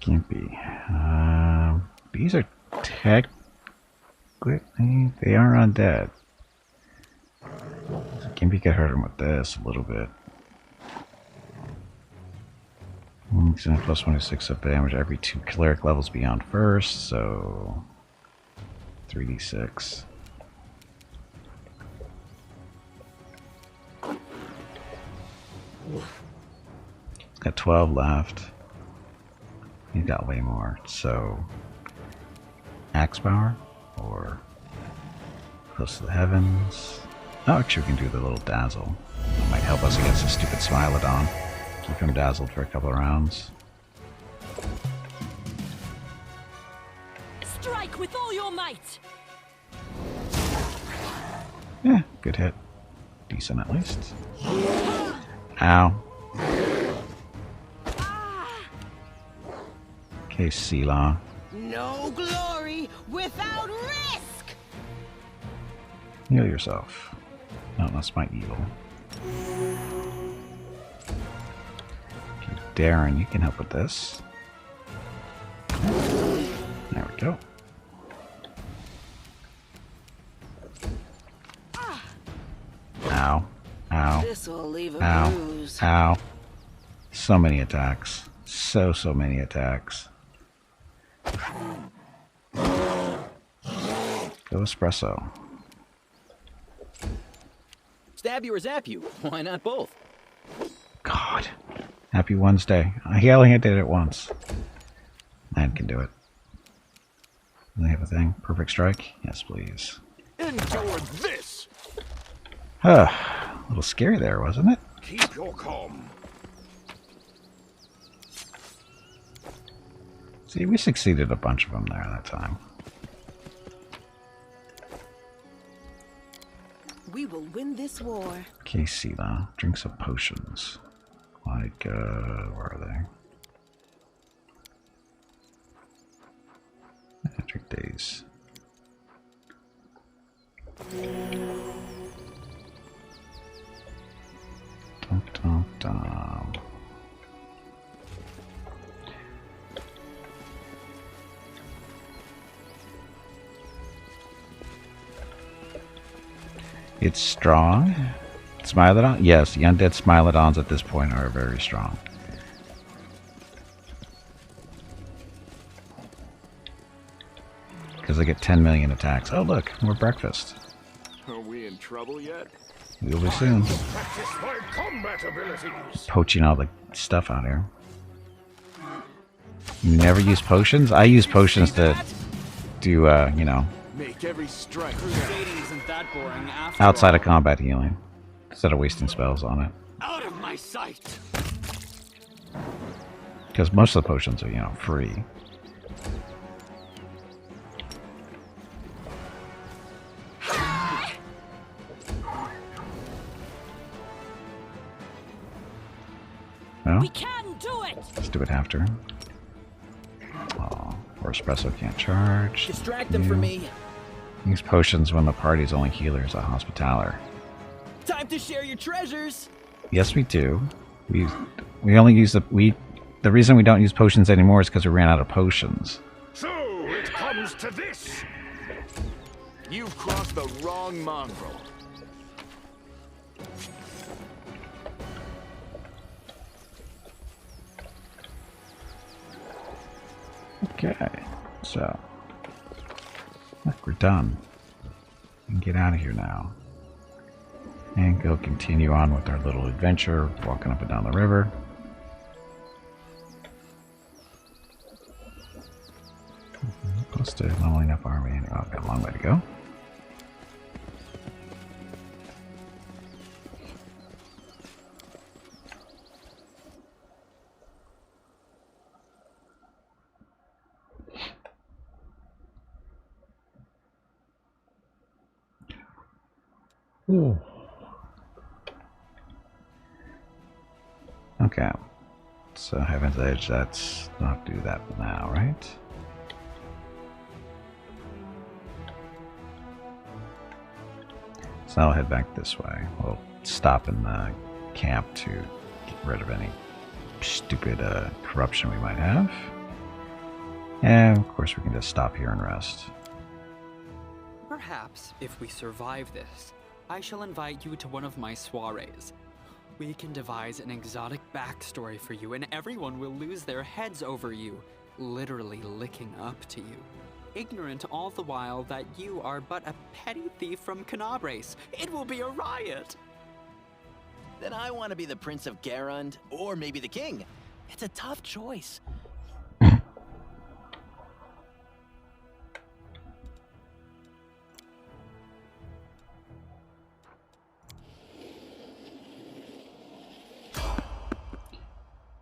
Gimpy. These are technically, they are undead. So Gimpy could hurt him with this a little bit. He's in plus 1 to 6 up damage every 2 cleric levels beyond first, so 3d6. Got 12 left. He's got way more, so axe power or close to the heavens. Oh, actually, we can do the little dazzle. That might help us against the stupid Smilodon. Keep him dazzled for a couple of rounds. Strike with all your might! Yeah, good hit. Decent at least. Ow. Okay, Selah. No glory without risk! Heal yourself. No, that's my evil. Okay, Darren, you can help with this. There we go. Ow. Ow. This'll leave a Ow. bruise. Ow. So many attacks. So many attacks. Go espresso. Stab you or zap you? Why not both? God. Happy Wednesday. He only did it once. Man can do it. Do they have a thing? Perfect strike? Yes, please. Endure this. A little scary there, wasn't it? Keep your calm. See, we succeeded a bunch of them there that time. We will win this war. KC though. Drink some potions. Like, where are they? Drink these. Dum, dum, dum. It's strong. Smilodon? Yes, the undead Smilodons at this point are very strong. Because they get 10 million attacks. Oh look, more breakfast. Are we in trouble yet? We'll be soon. Practice my combat abilities. Poaching all the stuff out here. You never use potions? I use potions to do, you know, Make every strike. Crusading isn't that boring after outside all. of combat healing. Instead of wasting spells on it. Out of my sight! Because most of the potions are, you know, free. Well, We can do it! let's do it after. Oh, or espresso can't charge. Distract them for me. Use potions when the party's only healer is a hospitaller. Time to share your treasures. Yes, we do. We only use the reason we don't use potions anymore is because we ran out of potions. So it comes to this. You've crossed the wrong mongrel. Okay, so look, we're done. We can get out of here now. And go continue on with our little adventure, walking up and down the river. Close to leveling up army. Oh, I've got a long way to go. Ooh. Okay, so Heaven's Edge, let's not do that now, right? So I'll head back this way. We'll stop in the camp to get rid of any stupid corruption we might have. And of course we can just stop here and rest. Perhaps, if we survive this, I shall invite you to one of my soirees. We can devise an exotic backstory for you, and everyone will lose their heads over you, literally licking up to you. Ignorant all the while that you are but a petty thief from Canabres. It will be a riot! Then I want to be the Prince of Garund, or maybe the King. It's a tough choice.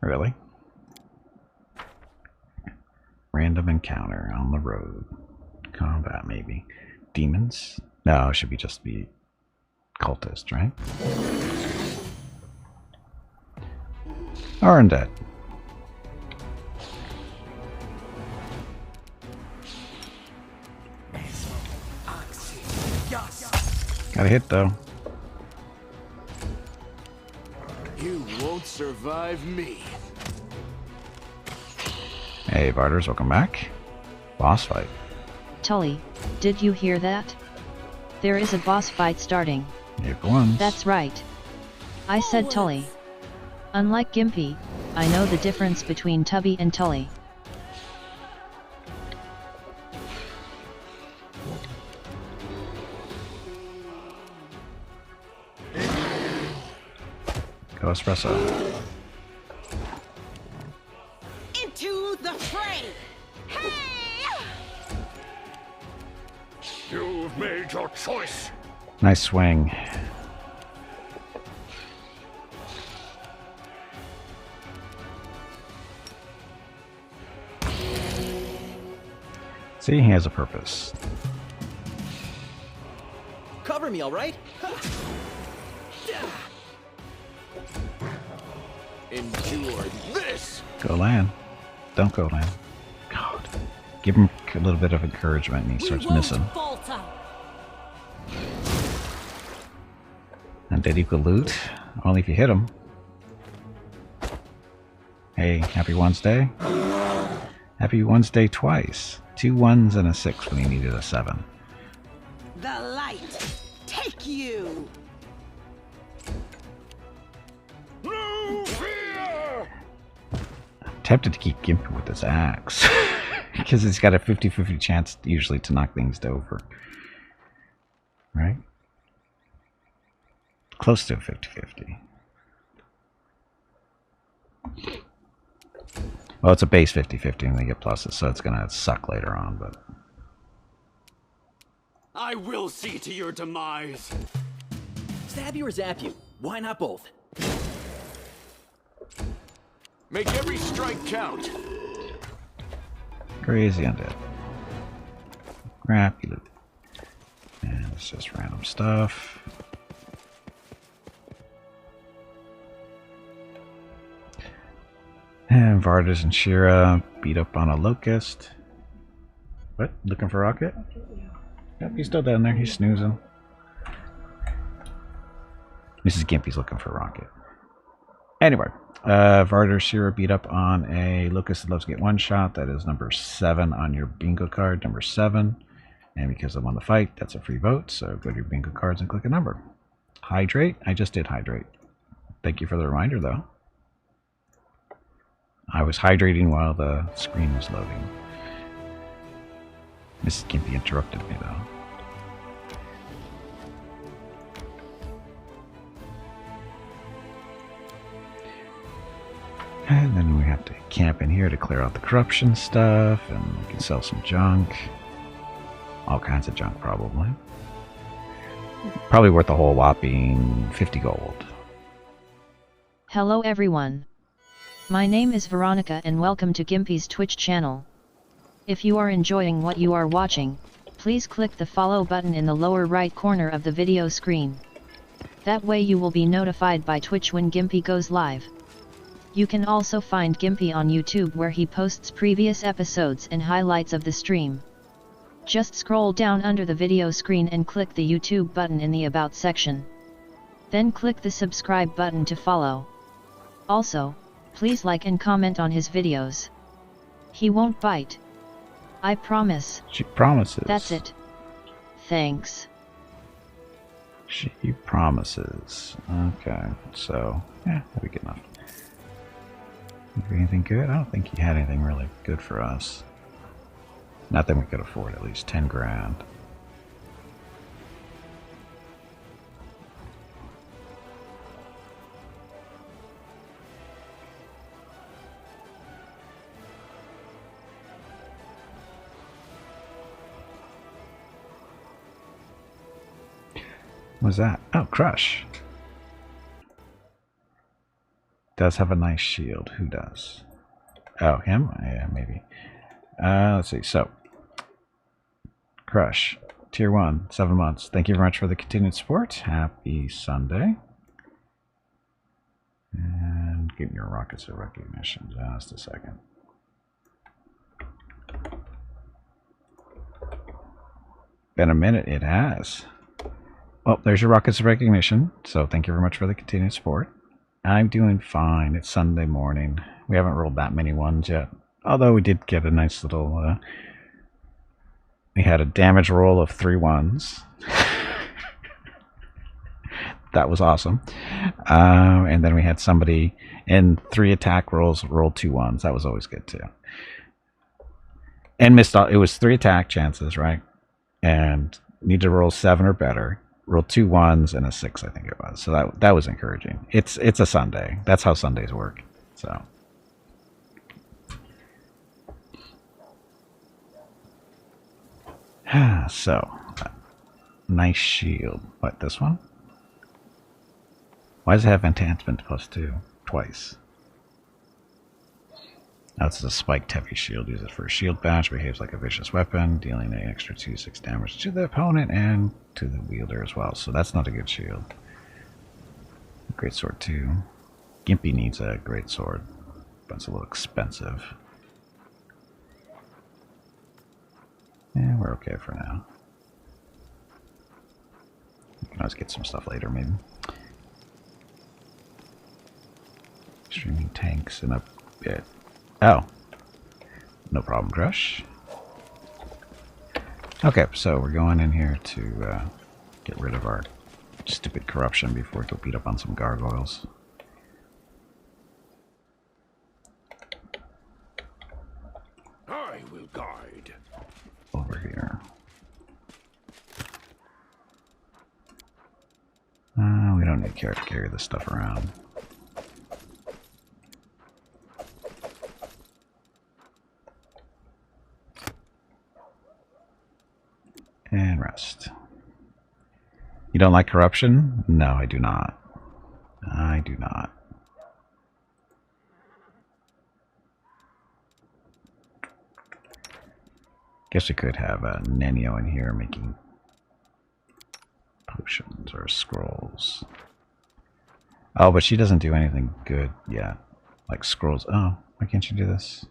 Really? Random encounter on the road. Combat, maybe. Demons? No, it should be just be cultist, right? Or undead. Got a hit though. You won't survive me. Hey, Barters, welcome back. Boss fight. Tully, did you hear that? There is a boss fight starting. Here for once. That's right. I said Tully. Unlike Gimpy, I know the difference between Tubby and Tully. Go espresso. Into the fray! Hey! You've made your choice. Nice swing. See, he has a purpose. Cover me, all right? Endure this! Go land. Don't go land. God. Give him a little bit of encouragement and he starts missing. Falter. And did equal loot? Only if you hit him. Hey, happy Wednesday. Happy Wednesday twice. 2 1s and a 6 when he needed a 7. The light! Take you! No fear! Tempted to keep Gimpy with his axe. Because he's got a 50-50 chance usually to knock things over. Right? Close to a 50-50. Well, it's a base 50-50 and they get pluses, so it's going to suck later on, but... I will see to your demise. Stab you or zap you? Why not both? Make every strike count. Crazy undead. Crappy loot. And it's just random stuff. And Vardas and Shira beat up on a locust. What? Looking for Rocket? Yep, he's still down there. He's snoozing. Mrs. Gimpy's looking for Rocket. Anyway, Vardas Shira beat up on a locust that loves to get one shot. That is number 7 on your bingo card. Number 7. And because I'm on the fight, that's a free vote. So go to your bingo cards and click a number. Hydrate. I just did hydrate. Thank you for the reminder, though. I was hydrating while the screen was loading. Mrs. Gimpy interrupted me, though. And then we have to camp in here to clear out the corruption stuff, and we can sell some junk. All kinds of junk, probably. Probably worth a whole whopping 50 gold. Hello everyone. My name is Veronica and welcome to Gimpy's Twitch channel. If you are enjoying what you are watching, please click the follow button in the lower right corner of the video screen. That way you will be notified by Twitch when Gimpy goes live. You can also find Gimpy on YouTube where he posts previous episodes and highlights of the stream. Just scroll down under the video screen and click the YouTube button in the About section. Then click the subscribe button to follow. Also, please like and comment on his videos. He won't bite. I promise. She promises. That's it. Thanks. She promises. Okay, so, yeah, that'll be good enough. Anything good? I don't think he had anything really good for us. Not that we could afford at least 10 grand. What's that? Oh, Crush. Does have a nice shield. Who does? Oh, him? Yeah, maybe. Let's see. So, Crush. Tier 1, 7 months. Thank you very much for the continued support. Happy Sunday. And give me your rockets of recognition. Just a second. Been a minute. It has. Well, there's your rockets of recognition. So thank you very much for the continued support. I'm doing fine. It's Sunday morning. We haven't rolled that many ones yet. Although we did get a nice little... we had a damage roll of 3 1s. That was awesome. And then we had somebody in 3 attack rolls roll 2 1s. That was always good too. And missed all. It was 3 attack chances, right? And need to roll 7 or better. Roll 2 1s and a 6, I think it was. So that was encouraging. It's a Sunday. That's how Sundays work. So. So, nice shield. What, this one? Why does it have enhancement +2 twice? Now it's a spiked heavy shield. Use it for a shield bash. Behaves like a vicious weapon, dealing an extra 2/6 damage to the opponent and to the wielder as well. So that's not a good shield. Great sword too. Gimpy needs a great sword, but it's a little expensive. Yeah, we're okay for now. We can always get some stuff later, maybe. Streaming tanks in a bit. Oh. No problem, Crush. Okay, so we're going in here to get rid of our stupid corruption before we go beat up on some gargoyles. I will guide. Over here. We don't need to carry this stuff around. And rest. You don't like corruption? No, I do not. I do not. Guess we could have a Nenio in here making potions or scrolls. Oh, but she doesn't do anything good yet. Like scrolls. Oh, why can't you do this?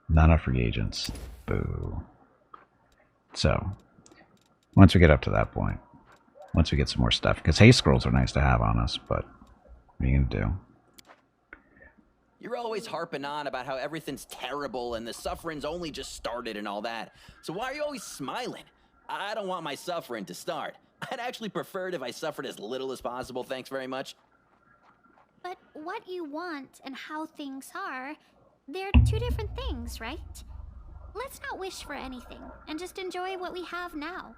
Not enough reagents. Boo. So, once we get up to that point, once we get some more stuff, because haste scrolls are nice to have on us, but what are you going to do? You're always harping on about how everything's terrible and the suffering's only just started and all that. So why are you always smiling? I don't want my suffering to start. I'd actually prefer it if I suffered as little as possible, thanks very much. But what you want and how things are, they're 2 different things, right? Let's not wish for anything, and just enjoy what we have now.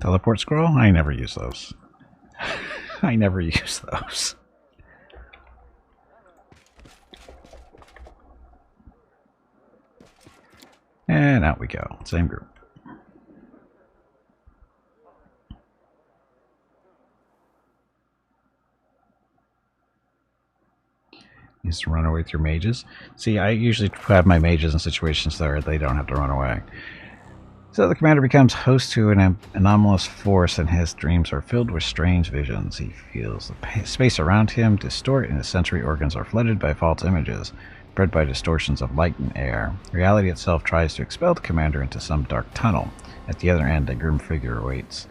Teleport scroll? I never use those. I never use those. And out we go. Same group. Is to run away with your mages. See, I usually have my mages in situations where they don't have to run away. So the commander becomes host to an anomalous force, and his dreams are filled with strange visions. He feels the space around him distort, and his sensory organs are flooded by false images, bred by distortions of light and air. Reality itself tries to expel the commander into some dark tunnel. At the other end, a grim figure awaits.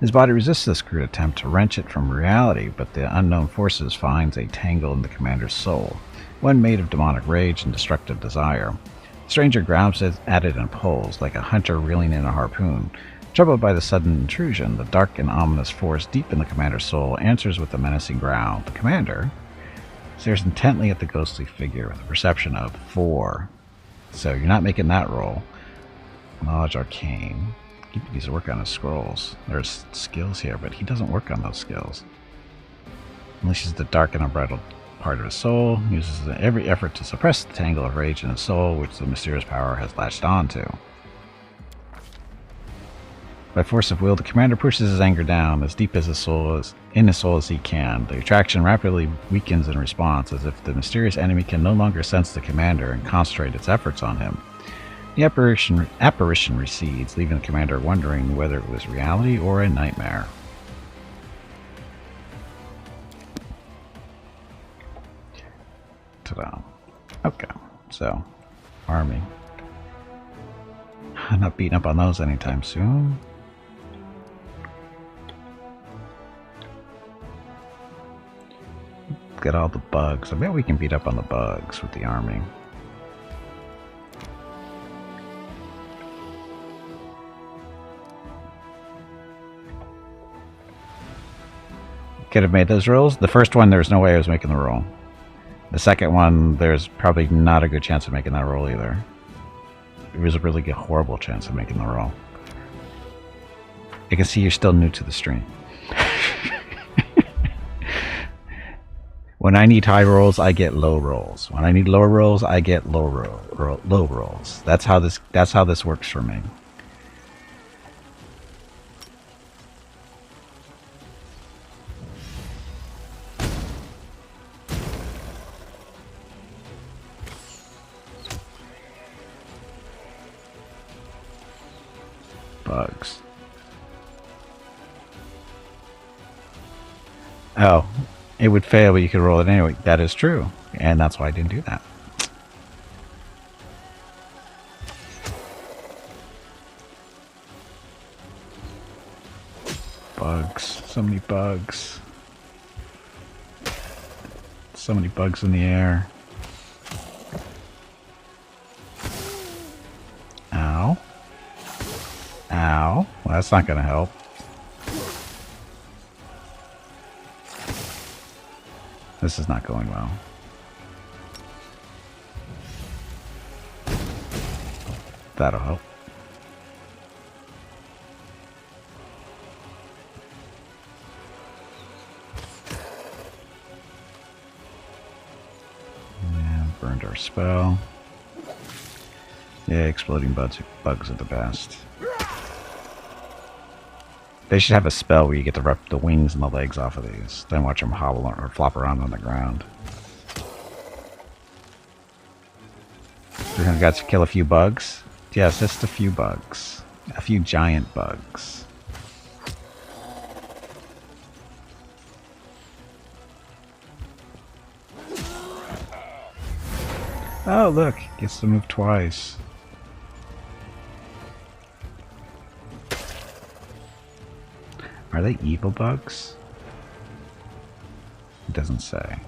His body resists this crude attempt to wrench it from reality, but the unknown forces finds a tangle in the commander's soul, one made of demonic rage and destructive desire. The stranger grabs at it and pulls, like a hunter reeling in a harpoon. Troubled by the sudden intrusion, the dark and ominous force deep in the commander's soul answers with a menacing growl. The commander stares intently at the ghostly figure with a perception of 4. So you're not making that roll. Knowledge Arcane. He needs to work on his scrolls. There's skills here, but he doesn't work on those skills. Unleashes the dark and unbridled part of his soul, uses every effort to suppress the tangle of rage in his soul, which the mysterious power has latched onto. By force of will, the commander pushes his anger down as deep as his soul as he can. The attraction rapidly weakens in response, as if the mysterious enemy can no longer sense the commander and concentrate its efforts on him. The apparition recedes, leaving the commander wondering whether it was reality or a nightmare. Ta-da. Okay, so, army. I'm not beating up on those anytime soon. Get all the bugs. I bet we can beat up on the bugs with the army. could have made those rolls. The first one, there's no way I was making the roll. The second one, there's probably not a good chance of making that roll either. It was a really good, horrible chance of making the roll. I can see you're still new to the stream. When I need high rolls, I get low rolls. When I need low rolls, I get low rolls. That's how this works for me. Bugs. Oh, it would fail, but you could roll it anyway. That is true, and that's why I didn't do that. Bugs. So many bugs. So many bugs in the air. Ow. Ow. Well, that's not going to help. This is not going well. That'll help. And burned our spell. Yeah, exploding bugs are the best. They should have a spell where you get to rip the wings and the legs off of these. Then watch them hobble or flop around on the ground. We're gonna got to kill a few bugs. Yes, just a few bugs. A few giant bugs. Oh, look. Gets to move twice. Are they evil bugs? It doesn't say.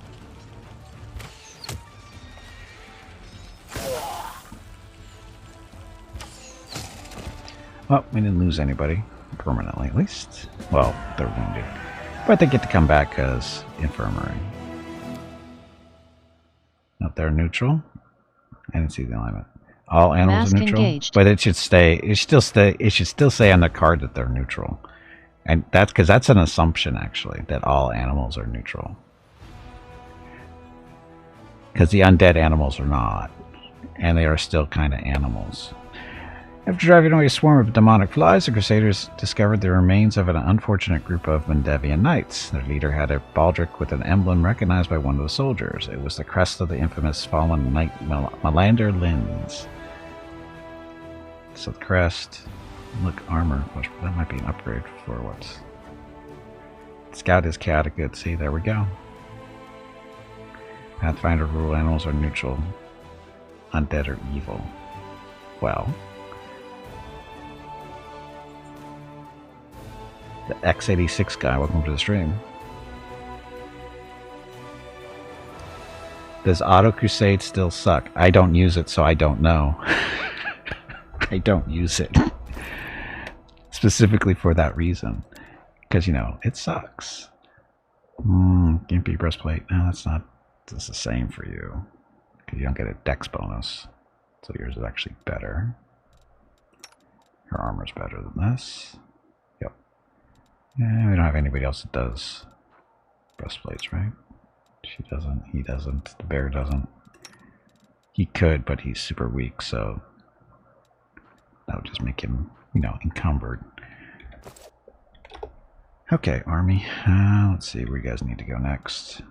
Well, we didn't lose anybody permanently, at least. Well, they're wounded. But they get to come back as infirmary. Nope, they're neutral. I didn't see the alignment. All animals Mask are neutral. engaged. But it should stay. It should still say on the card that they're neutral. And that's because that's an assumption, actually, that all animals are neutral. Because the undead animals are not. And they are still kind of animals. After driving away a swarm of demonic flies, the Crusaders discovered the remains of an unfortunate group of Mendevian knights. Their leader had a baldric with an emblem recognized by one of the soldiers. It was the crest of the infamous fallen knight Melander Linz. So the crest... Look, armor. That might be an upgrade for what's... Scout is chaotic good. See, there we go. Pathfinder rule animals are neutral. Undead are evil. Well... The X86 guy, welcome to the stream. Does Auto Crusade still suck? I don't use it, so I don't know. I don't use it. Specifically for that reason. Because, you know, it sucks. Gimpy breastplate. No, that's not just the same for you. Because you don't get a dex bonus. So yours is actually better. Her armor's better than this. Yep. Yeah, we don't have anybody else that does breastplates, right? She doesn't. He doesn't. The bear doesn't. He could, but he's super weak, so that would just make him, you know, encumbered. Okay, army. Let's see where you guys need to go next.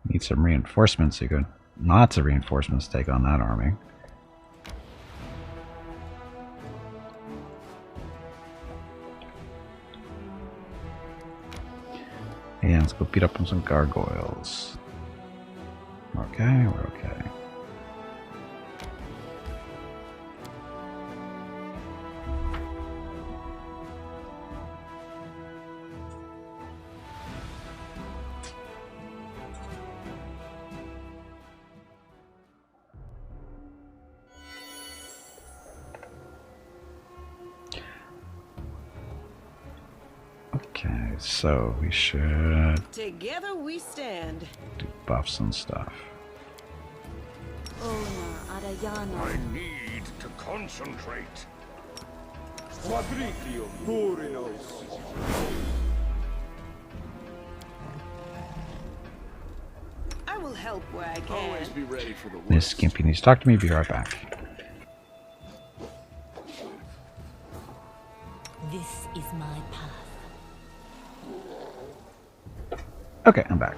Need some reinforcements. So you go lots of reinforcements to take on that army. And let's go beat up on some gargoyles. Okay, we're okay. Okay, so we should Together we stand. do buffs and stuff. I need to concentrate. I will help where I can. Always be ready for the worst. Miss Gimpy needs to talk to me. Be right back. This is my path. Okay, I'm back.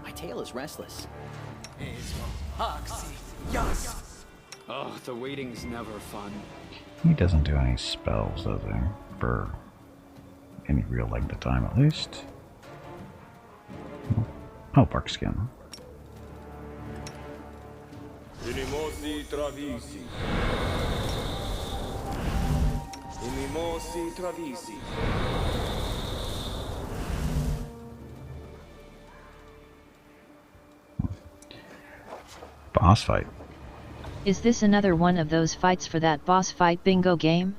My tail is restless. Oh, the waiting's never fun. He doesn't do any spells, does he? For any real length of time, at least. Oh, bark skin. Inimosi travisi. Inimosi travisi. Boss fight. Is this another one of those fights for that boss fight bingo game?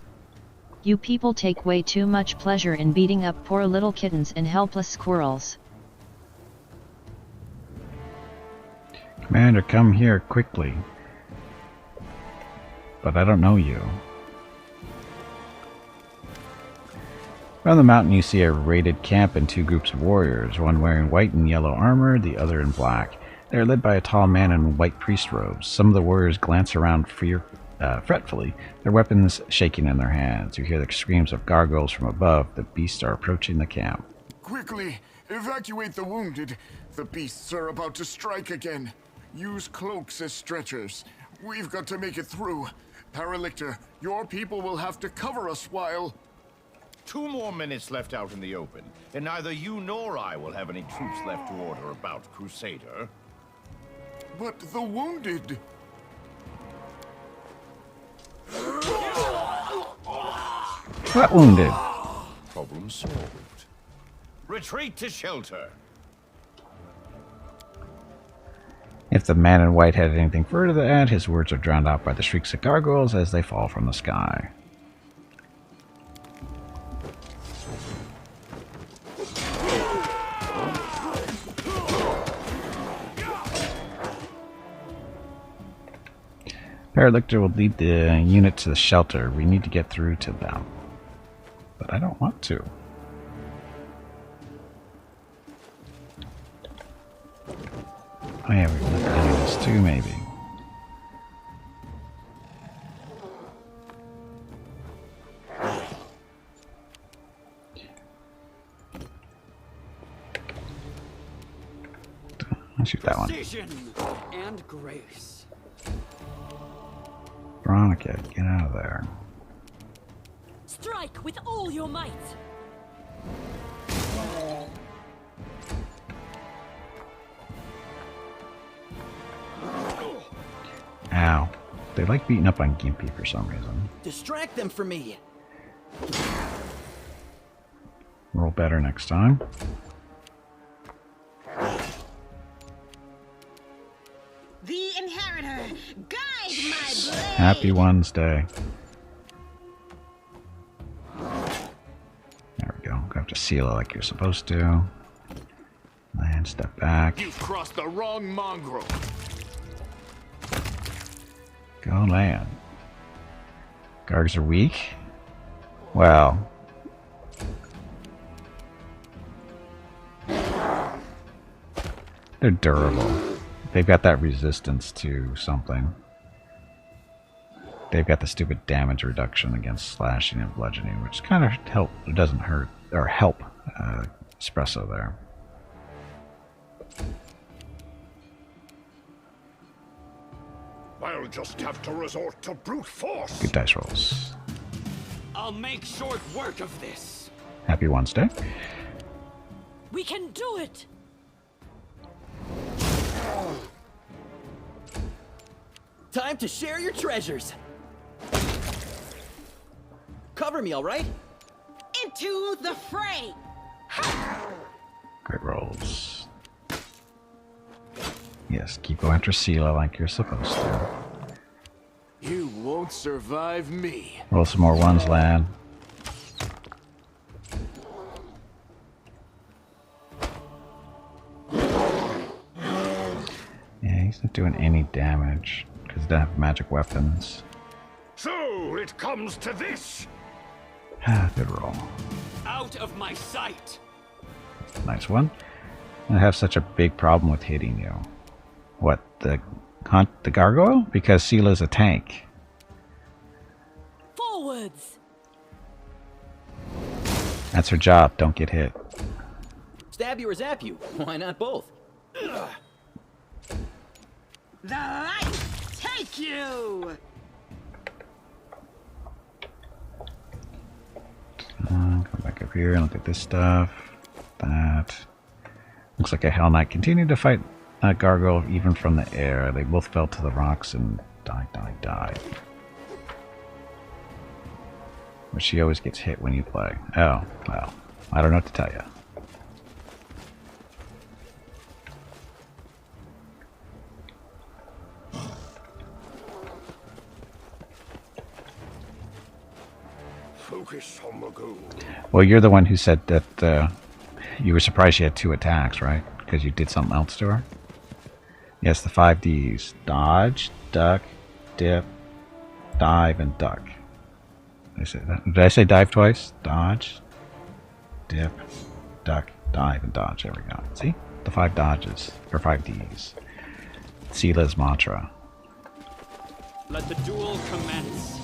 You people take way too much pleasure in beating up poor little kittens and helpless squirrels. Commander, come here quickly. But I don't know you. Around the mountain you see a raided camp and 2 groups of warriors, one wearing white and yellow armor, the other in black. They are led by a tall man in white priest robes. Some of the warriors glance around fretfully, their weapons shaking in their hands. You hear the screams of gargoyles from above. The beasts are approaching the camp. Quickly, evacuate the wounded. The beasts are about to strike again. Use cloaks as stretchers. We've got to make it through. Paralictor, your people will have to cover us while... 2 more minutes left out in the open, and neither you nor I will have any troops left to order about, Crusader. But the wounded... What wounded? Problem solved. Retreat to shelter. If the man in white had anything further to add, his words are drowned out by the shrieks of gargoyles as they fall from the sky. Paralictor will lead the unit to the shelter. We need to get through to them. But I don't want to. Oh yeah, we're doing this too, maybe. I'll shoot that one. Precision and grace. Veronica, get out of there. Strike with all your might. Ow. They like beating up on Gimpy for some reason. Distract them for me. Roll better next time. The inheritor, guide my blade. Happy Wednesday. There we go. Go have to seal it like you're supposed to. And step back. You've crossed the wrong mongrel. Go land. Gargs are weak? Well. They're durable. They've got that resistance to something. They've got the stupid damage reduction against slashing and bludgeoning, which kind of help. It doesn't hurt or help Espresso there. I'll just have to resort to brute force. Good dice rolls. I'll make short work of this. Happy Wednesday. We can do it. Time to share your treasures. Cover me, all right? Into the fray. Great rolls. Yes, keep going after Sela like you're supposed to. You warrior. won't survive me. Roll some more ones, lad. Yeah, he's not doing any damage because he doesn't have magic weapons. So it comes to this. Ah, good roll. Out of my sight! Nice one. I have such a big problem with hitting you. What, the gargoyle? Because Sela's a tank. Forwards! That's her job. Don't get hit. Stab you or zap you? Why not both? The light take you! Come back up here and look at this stuff. That. Looks like a Hell Knight continued to fight a gargoyle even from the air. They both fell to the rocks and died. But she always gets hit when you play. Oh, well. I don't know what to tell you. Focus on the goal. Well, you're the one who said that you were surprised she had 2 attacks, right? Because you did something else to her? Yes, the 5 Ds. Dodge, duck, dip, dive, and duck. Did I say dive twice? Dodge, dip, duck, dive, and dodge. There we go. See? The 5 dodges. Or 5 Ds. Sela's mantra. Let the duel commence.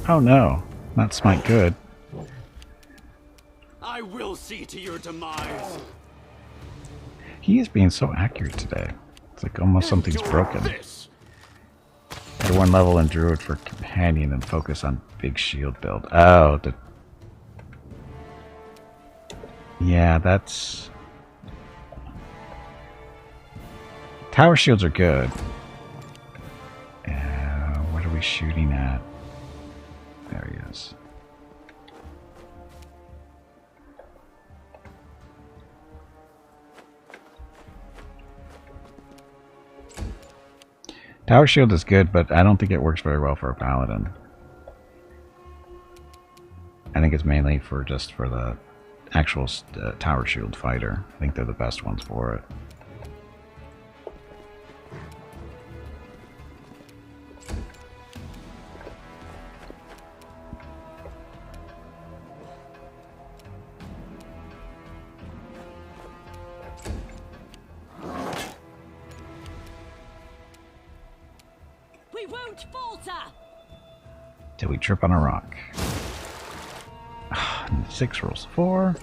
Oh no. Not smite good. I will see to your demise. He is being so accurate today. It's like almost something's broken. Add 1 level in Druid for companion and focus on big shield build. Oh, yeah, that's... Tower shields are good. What are we shooting at? There he is. Tower shield is good, but I don't think it works very well for a paladin. I think it's mainly for just for the actual tower shield fighter. I think they're the best ones for it. We won't falter! Till we trip on a rock. 6 rolls 4.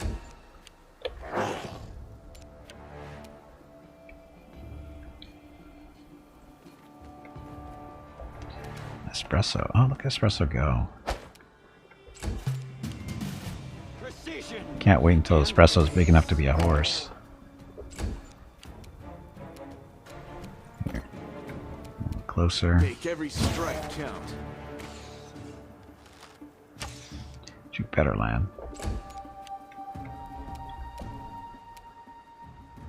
Espresso. Oh, look at Espresso go. Precision. Can't wait until Espresso's big enough to be a horse. Here. Closer. Make every strike count. Shoot better, land.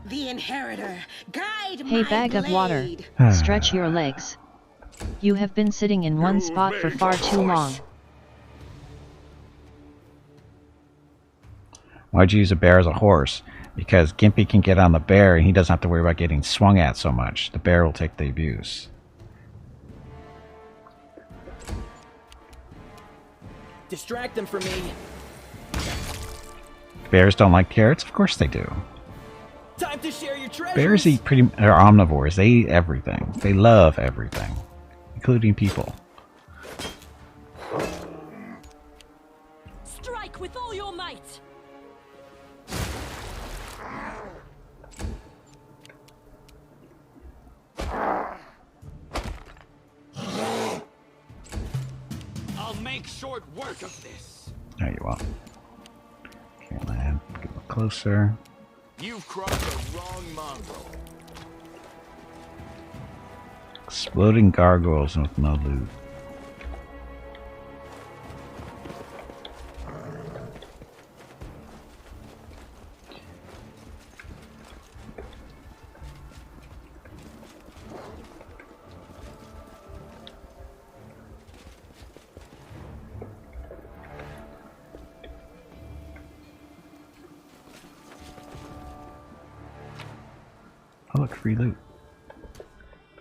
The Inheritor, guide Hey, my bag of water. blade. Stretch your legs. You have been sitting in one spot for far too long. Why'd you use a bear as a horse? Because Gimpy can get on the bear and he doesn't have to worry about getting swung at so much. The bear will take the abuse. Distract them from me. Bears don't like carrots? Of course they do. Time to share your treasures. Bears eat are omnivores. They eat everything. They love everything. Including people. Strike with all your might! I'll make short work of this. There you are. Okay, land. Get a little closer. You've crossed the wrong mongrel. Exploding gargoyles with no loot. Oh, look, free loot.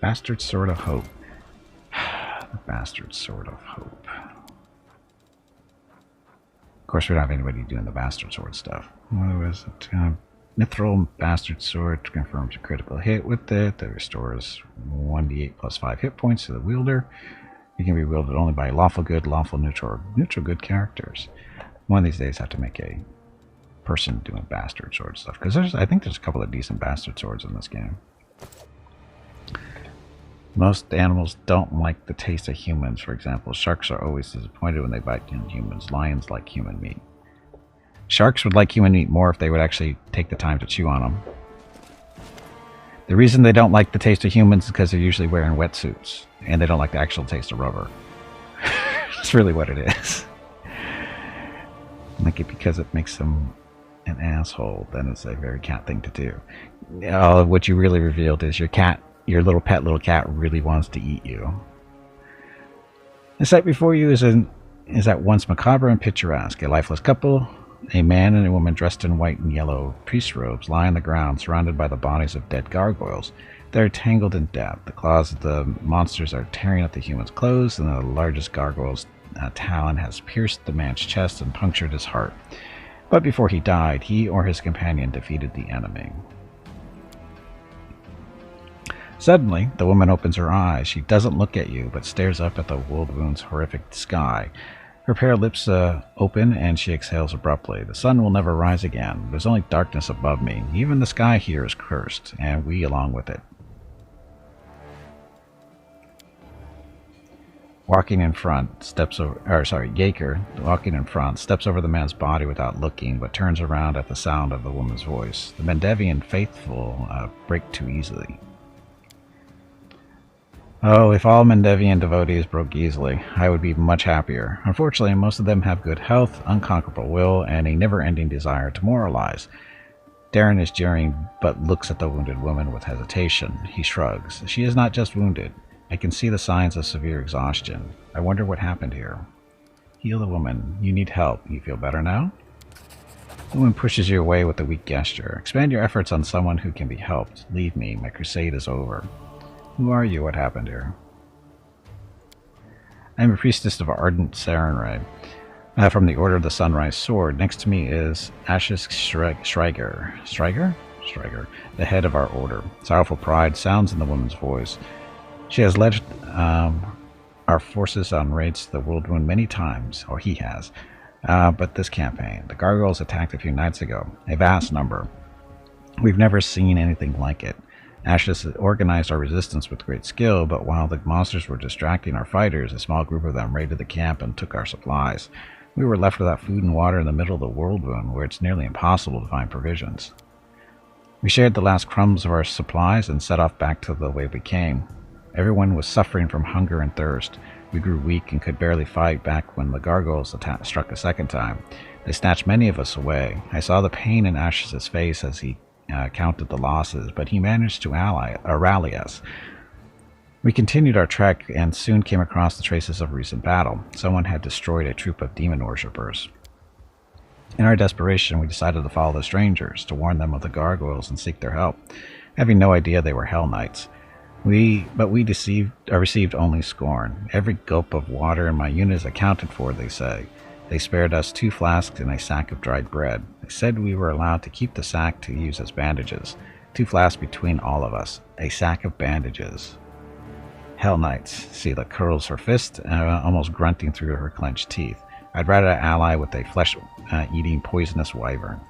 Bastard Sword of Hope. The Bastard Sword of Hope. Of course, we don't have anybody doing the Bastard Sword stuff. What was it? Mithril Bastard Sword confirms a critical hit with it. That restores 1d8 plus 5 hit points to the wielder. It can be wielded only by lawful good, lawful neutral, or neutral good characters. One of these days I have to make a person doing Bastard Sword stuff. Because I think there's a couple of decent Bastard Swords in this game. Most animals don't like the taste of humans. For example, sharks are always disappointed when they bite into humans. Lions like human meat. Sharks would like human meat more if they would actually take the time to chew on them. The reason they don't like the taste of humans is because they're usually wearing wetsuits. And they don't like the actual taste of rubber. That's really what it is. Like it because it makes them an asshole, then it's a very cat thing to do. What you really revealed is your cat, your little cat really wants to eat you. The sight before you is at once macabre and picturesque. A lifeless couple, a man and a woman dressed in white and yellow priest robes, lie on the ground surrounded by the bodies of dead gargoyles. They're tangled in death. The claws of the monsters are tearing at the human's clothes, and the largest gargoyle's talon has pierced the man's chest and punctured his heart. But before he died, he or his companion defeated the enemy. Suddenly, the woman opens her eyes. She doesn't look at you, but stares up at the world wound's horrific sky. Her pale lips open, and she exhales abruptly. The sun will never rise again. There's only darkness above me. Even the sky here is cursed, and we along with it. Walking in front, Yaker, walking in front, steps over the man's body without looking, but turns around at the sound of the woman's voice. The Mendevian faithful break too easily. Oh, if all Mendevian devotees broke easily, I would be much happier. Unfortunately, most of them have good health, unconquerable will, and a never-ending desire to moralize. Darren is jeering, but looks at the wounded woman with hesitation. He shrugs. She is not just wounded. I can see the signs of severe exhaustion. I wonder what happened here. Heal the woman. You need help. You feel better now? The woman pushes you away with a weak gesture. Expand your efforts on someone who can be helped. Leave me. My crusade is over. Who are you? What happened here? I am a priestess of ardent Sarenrae, from the Order of the Sunrise Sword. Next to me is Ashes Schreiger. Schreiger, the head of our order. Sorrowful pride sounds in the woman's voice. She has led our forces on raids to the World Wound many times, or he has. But this campaign, the gargoyles attacked a few nights ago, a vast number. We've never seen anything like it. Ashes organized our resistance with great skill, but while the monsters were distracting our fighters, a small group of them raided the camp and took our supplies. We were left without food and water in the middle of the World Wound, where it's nearly impossible to find provisions. We shared the last crumbs of our supplies and set off back to the way we came. Everyone was suffering from hunger and thirst. We grew weak and could barely fight back when the gargoyles struck a second time. They snatched many of us away. I saw the pain in Ash's face as he counted the losses, but he managed to rally us. We continued our trek and soon came across the traces of a recent battle. Someone had destroyed a troop of demon worshippers. In our desperation, we decided to follow the strangers, to warn them of the gargoyles and seek their help, having no idea they were Hell Knights. We received only scorn. Every gulp of water in my unit is accounted for, they say. They spared us 2 flasks and a sack of dried bread. They said we were allowed to keep the sack to use as bandages. 2 flasks between all of us. A sack of bandages. Hell Knights. Sela curls her fist, almost grunting through her clenched teeth. I'd rather ally with a flesh-eating poisonous wyvern.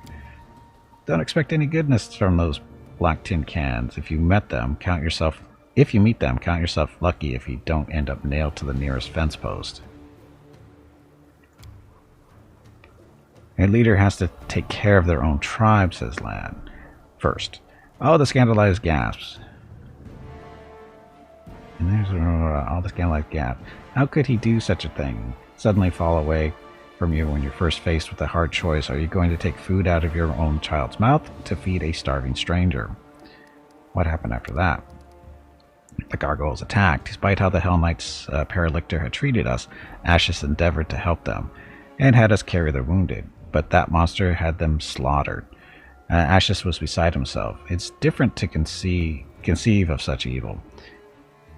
Don't expect any goodness from those black tin cans. If you meet them, count yourself lucky if you don't end up nailed to the nearest fence post. A leader has to take care of their own tribe, says Lad. First. Oh, the scandalized gasps. And there's all the scandalized gasps. How could he do such a thing? Suddenly fall away from you when you're first faced with a hard choice. Are you going to take food out of your own child's mouth to feed a starving stranger? What happened after that? The gargoyles attacked. Despite how the Hell Knights Paralictor had treated us, Ashes endeavored to help them, and had us carry the wounded, but that monster had them slaughtered. Ashes was beside himself. It's different to conceive of such evil.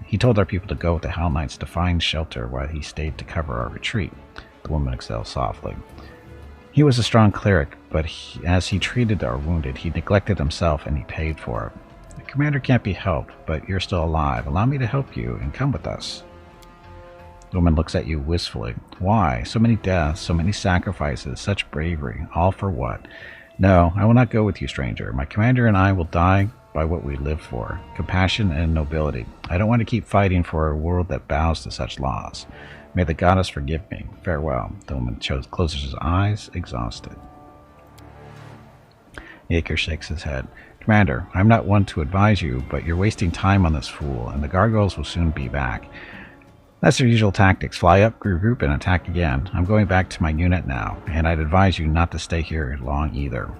He told our people to go with the Hell Knights to find shelter while he stayed to cover our retreat. The woman exhaled softly. He was a strong cleric, but as he treated our wounded, he neglected himself and he paid for it. The commander can't be helped, but you're still alive. Allow me to help you and come with us. The woman looks at you wistfully. Why? So many deaths, so many sacrifices, such bravery. All for what? No, I will not go with you, stranger. My commander and I will die by what we live for. Compassion and nobility. I don't want to keep fighting for a world that bows to such laws. May the goddess forgive me. Farewell. The woman closes his eyes, exhausted. Yaker shakes his head. Commander, I'm not one to advise you, but you're wasting time on this fool, and the gargoyles will soon be back. That's their usual tactics. Fly up, regroup, and attack again. I'm going back to my unit now, and I'd advise you not to stay here long either.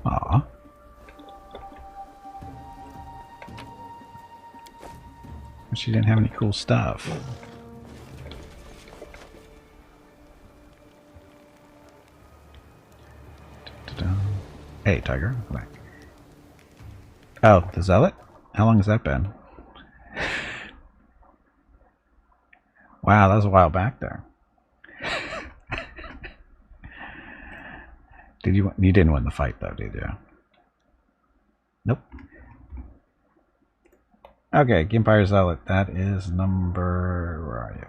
Aw. She didn't have any cool stuff. Hey, Tiger. Come back. Oh, the Zealot? How long has that been? Wow, that was a while back there. You didn't win the fight though, did you? Nope. Okay, Gimpy Zealot. That is number... Where are you?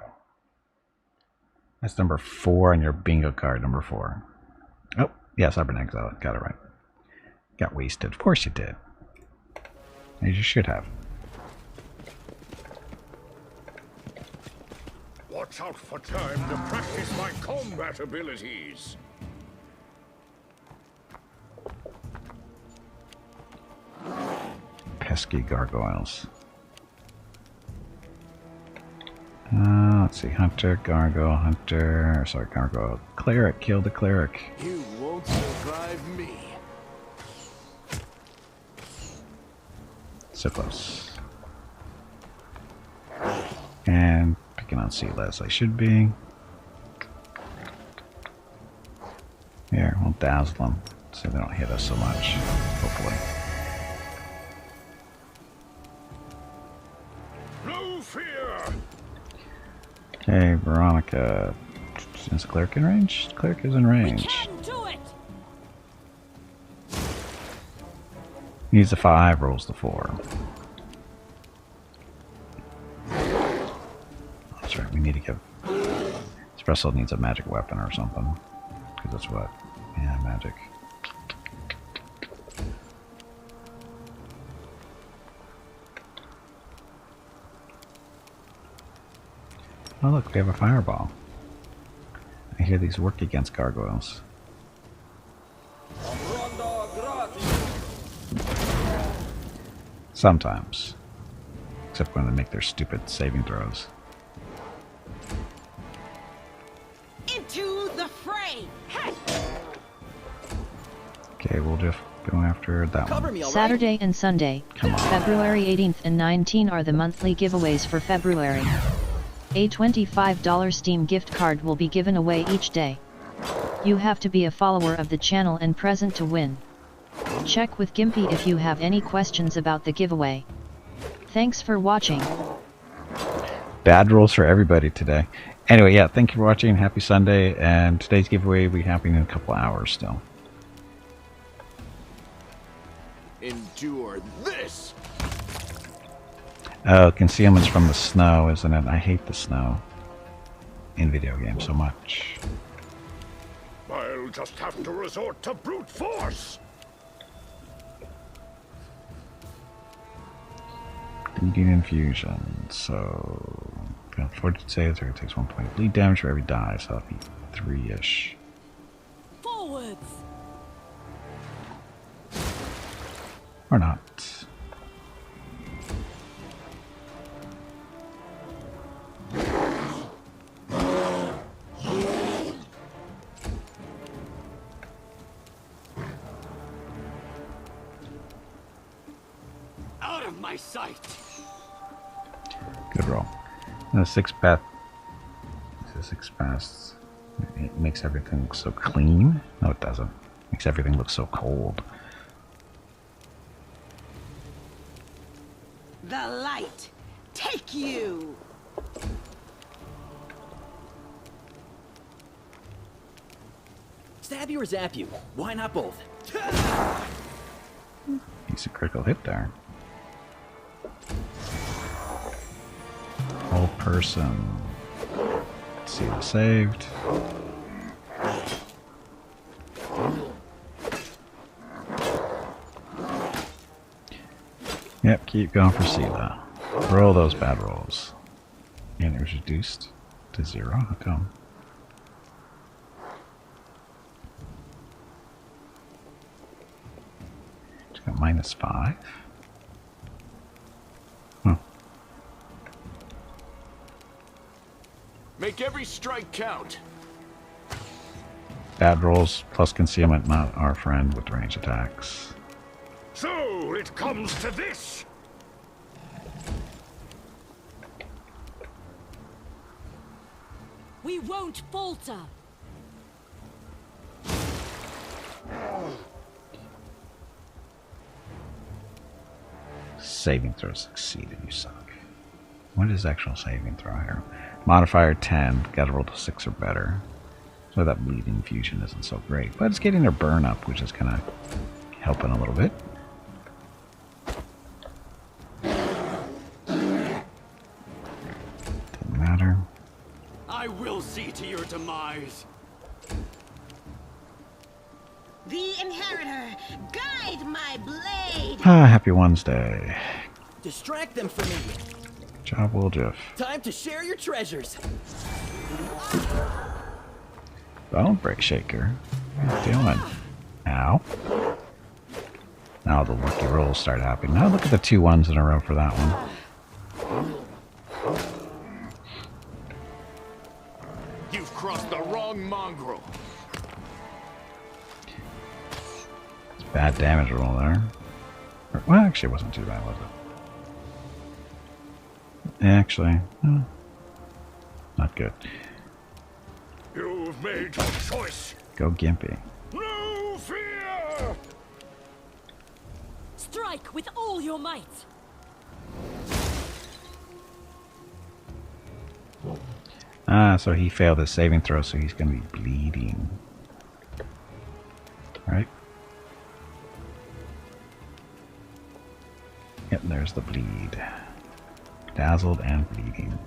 That's number 4 on your bingo card, number 4. Oh, yeah, Cybernetic Zealot. Got it right. Got wasted. Of course you did. As you should have. Watch out for time to practice my combat abilities. Pesky gargoyles. Let's see. Hunter, gargoyle, hunter. Sorry, gargoyle. Cleric. Kill the cleric. You won't survive me. So close. And picking on Seela as I should be. Here, we'll dazzle them so they don't hit us so much. Hopefully. No fear. Okay, Veronica. Is the cleric in range? The cleric is in range. Do it. Needs a 5, rolls the 4. That's right, we need to give... Espresso needs a magic weapon or something. Because that's what... Yeah, magic. Oh look, we have a fireball. I hear these work against gargoyles. Sometimes. Except when they make their stupid saving throws. Into the fray. Hey. Okay, we'll just go after that Cover one. me, all right? Saturday and Sunday, Come on. February 18th and 19 are the monthly giveaways for February. A $25 Steam gift card will be given away each day. You have to be a follower of the channel and present to win. Check with Gimpy if you have any questions about the giveaway. Thanks for watching. Bad rules for everybody today. Anyway, yeah, thank you for watching. Happy Sunday. And today's giveaway will be happening in a couple hours still. Endure this. Oh, concealment's from the snow, isn't it? I hate the snow in video games so much. I'll just have to resort to brute force. Bleeding infusion. So, fortitude saves, it takes 1 point bleed damage for every die, so that'll be 3-ish. Forwards. Or not. Out of my sight! Good roll. And a 6 path. 6 paths. It makes everything look so clean. No, it doesn't. It makes everything look so cold. The light, take you! Stab you or zap you? Why not both? Decent critical hit there. Whole person. Let's see what's saved. Yep, keep going for Sela. Roll those bad rolls. And it was reduced to 0. How come? It's got -5. Huh. Make every strike count. Bad rolls plus concealment, not our friend with range attacks. So it comes to this. We won't falter. Saving throw succeeded, you suck. What is actual saving throw here? Modifier 10, gotta roll to 6 or better. So that bleeding fusion isn't so great. But it's getting their burn up, which is kind of helping a little bit. Doesn't matter. I will see to your demise. The Inheritor, guide my blade! Ah, happy Wednesday. Distract them for me. Good job, Wiljeff. Time to share your treasures. Bone Break Shaker. What are you doing? Ow. Now the lucky rolls start happening. Now look at the 2 1s in a row for that one. You've crossed the wrong mongrel. It's bad damage roll there. Well, actually it wasn't too bad, was it? Actually, not good. You've made your choice. Go Gimpy. No fear. Strike with all your might. Ah, so he failed his saving throw, so he's going to be bleeding. Right? Yep, there's the bleed. Dazzled and bleeding.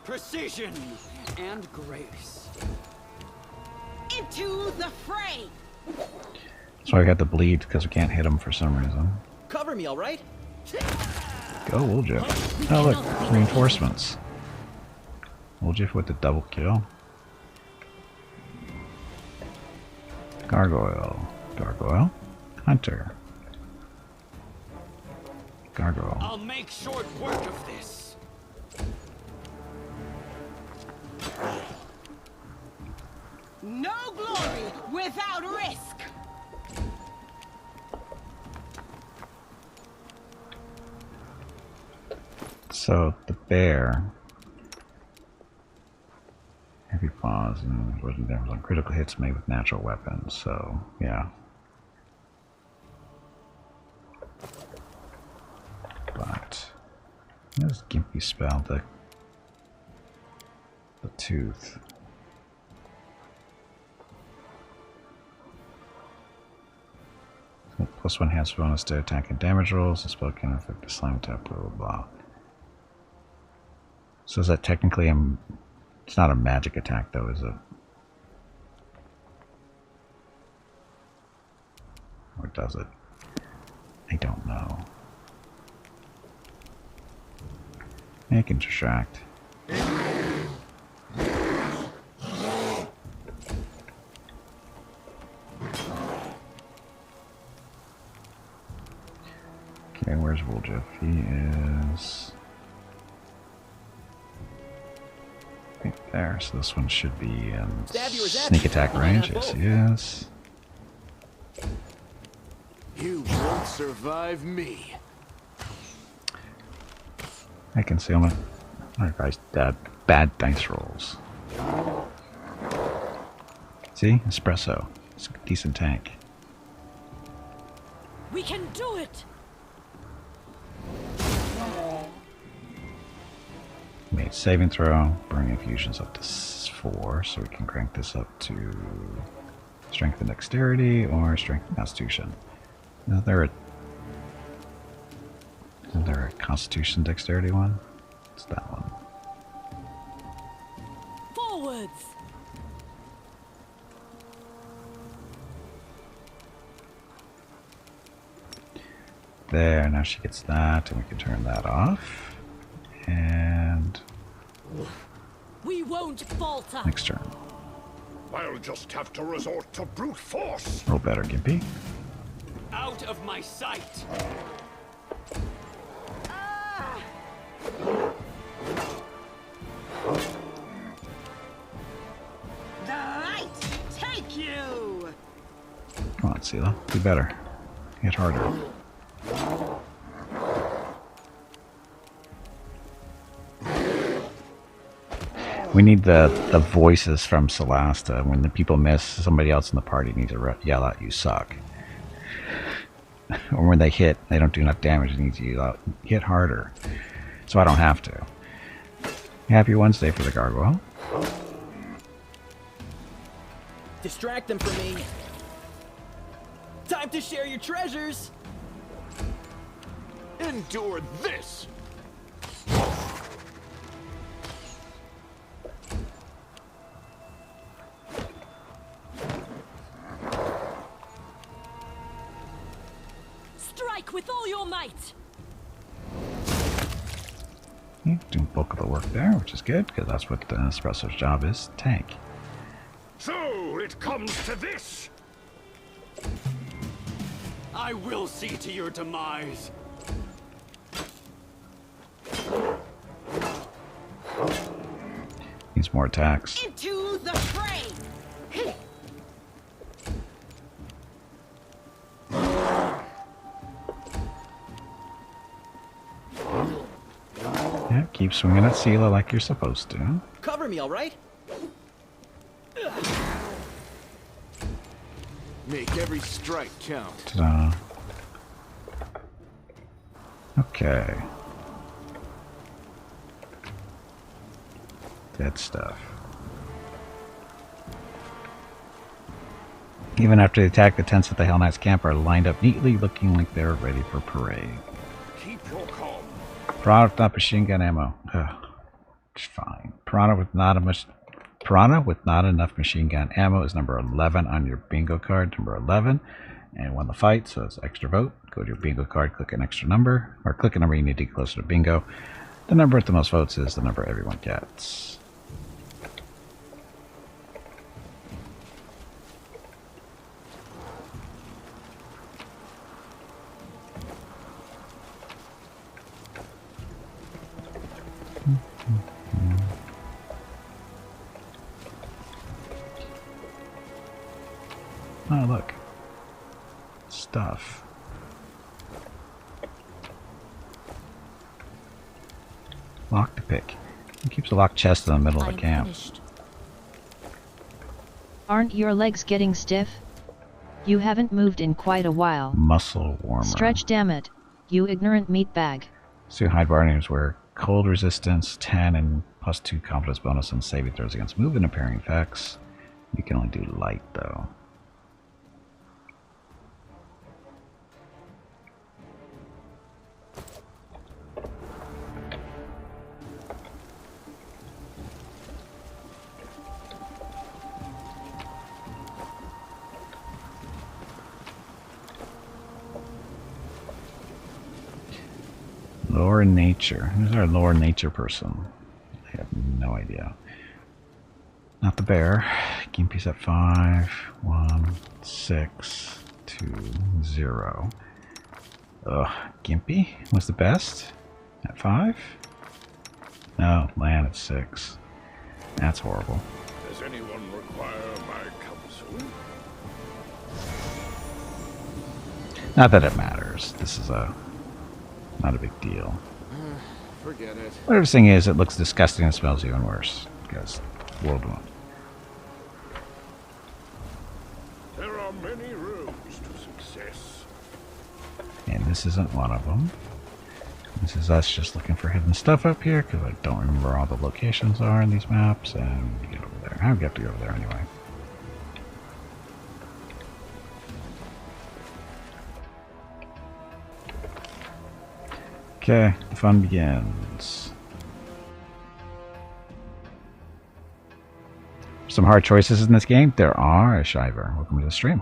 Precision and grace. Into the fray! So I got the bleed because we can't hit him for some reason. Cover me, all right? Go, Wiljeff. Oh, look, reinforcements. Wiljeff with the double kill. Gargoyle. Gargoyle. Hunter. Gargoyle. I'll make short work of this. No glory without risk! So, the bear. Heavy paws and wasn't damage on critical hits made with natural weapons, so, yeah. But, what does Gimpy spell? The tooth. So +1 has bonus to attack and damage rolls. The spell can affect the slime type, blah blah blah. So is that technically it's not a magic attack though, is it? Or does it? I don't know. It can distract. Okay, where's Wiljeff? He is right there, so this one should be in sneak attack range. Yes, he is. You won't survive me. I concealment. Alright guys, bad dice rolls. See? Espresso. It's a decent tank. We can do it! Made saving throw. Burning infusions up to 4, so we can crank this up to strength and dexterity or strength and constitution. Is there a constitution dexterity one? It's that one. Forwards! There, now she gets that, and we can turn that off. And We won't falter! next turn. I'll just have to resort to brute force. Roll better, Gimpy. Out of my sight! The light take you! Come on, Sela. Do better. Hit harder. We need the voices from Celasta. When the people miss, somebody else in the party needs to yell out, "You suck." Or when they hit, they don't do enough damage, they need to yell out, "Hit harder." So I don't have to. Happy Wednesday for the gargoyle. Distract them from me. Time to share your treasures. Endure this! Strike with all your might! Doing bulk of the work there, which is good, because that's what Espresso's job is, tank. So it comes to this. I will see to your demise. Needs more attacks. Into the fray! Yeah, keep swinging at Sela like you're supposed to. Cover me, all right? Make every strike count. Ta-da. Okay. Dead stuff. Even after they attack, the tents at the Hell Knight's camp are lined up neatly, looking like they're ready for parade. Keep your calm. Piranha with not machine gun ammo. Ugh. It's fine. Piranha with not enough machine gun ammo is number 11 on your bingo card. Number 11. And won the fight, so it's extra vote. Go to your bingo card, click an extra number, or click a number you need to get closer to bingo. The number with the most votes is the number everyone gets. Oh, look. Stuff. Lock to pick. He keeps a locked chest in the middle of the camp. Finished. Aren't your legs getting stiff? You haven't moved in quite a while. Muscle warmer. Stretch, damn it, you ignorant meatbag. So hide barriers where cold resistance 10 and +2 confidence bonus on saving throws against movement and parrying effects. You can only do light though. Lore nature. Who's our lore nature person? I have no idea. Not the bear. Gimpy's at 5, 1, 6, 2, 0. Ugh, Gimpy was the best? At 5? No, Lan at 6. That's horrible. Does anyone require my counsel? Not that it matters. This is not a big deal. Forget it. Whatever thing is, it looks disgusting and smells even worse. Because World Wound. There are many roads to success. And this isn't one of them. This is us just looking for hidden stuff up here, because I don't remember where all the locations are in these maps, and we get over there. I have to go over there anyway. Okay, the fun begins. Some hard choices in this game? There are, Shiver. Welcome to the stream.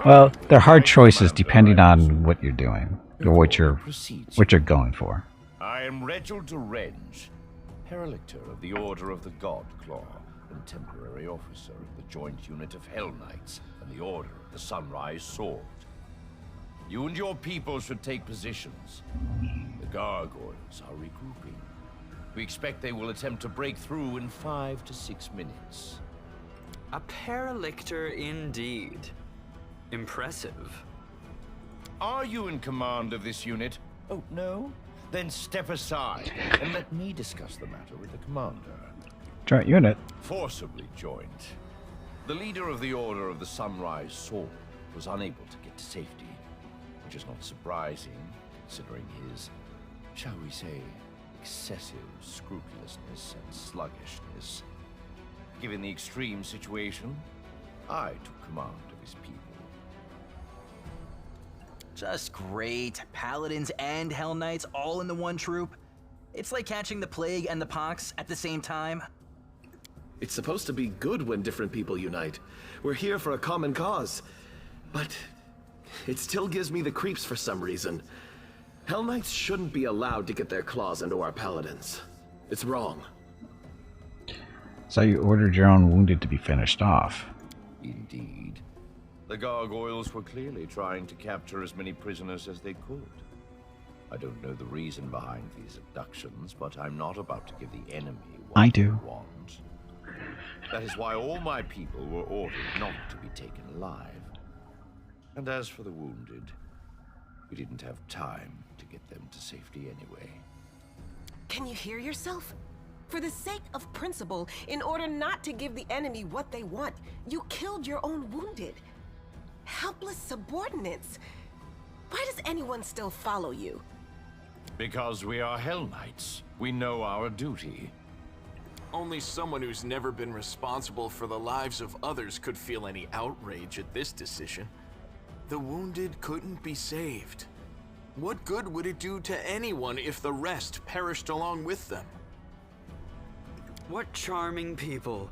Well, they're hard choices depending on what you're doing or what you're going for. I am Reginald Renge, Paralictor of the Order of the God Claw and temporary officer of the joint unit of Hell Knights and the Order of the Sunrise Sword. You and your people should take positions. The gargoyles are regrouping. We expect they will attempt to break through in 5 to 6 minutes. A Paralictor indeed. Impressive. Are you in command of this unit? Oh, no? Then step aside and let me discuss the matter with the commander. Joint unit. Forcibly joined. The leader of the Order of the Sunrise Sword was unable to get to safety, which is not surprising, considering his, shall we say, excessive scrupulousness and sluggishness. Given the extreme situation, I took command of his people. Just great. Paladins and Hell Knights all in the one troop. It's like catching the plague and the pox at the same time. It's supposed to be good when different people unite. We're here for a common cause. But it still gives me the creeps for some reason. Hell Knights shouldn't be allowed to get their claws into our paladins. It's wrong. So you ordered your own wounded to be finished off. Indeed. The gargoyles were clearly trying to capture as many prisoners as they could. I don't know the reason behind these abductions, but I'm not about to give the enemy what I do. they want. That is why all my people were ordered not to be taken alive. And as for the wounded, we didn't have time to get them to safety anyway. Can you hear yourself? For the sake of principle, in order not to give the enemy what they want, you killed your own wounded. Helpless subordinates. Why does anyone still follow you? Because we are Hell Knights. We know our duty. Only someone who's never been responsible for the lives of others could feel any outrage at this decision. The wounded couldn't be saved. What good would it do to anyone if the rest perished along with them? What charming people.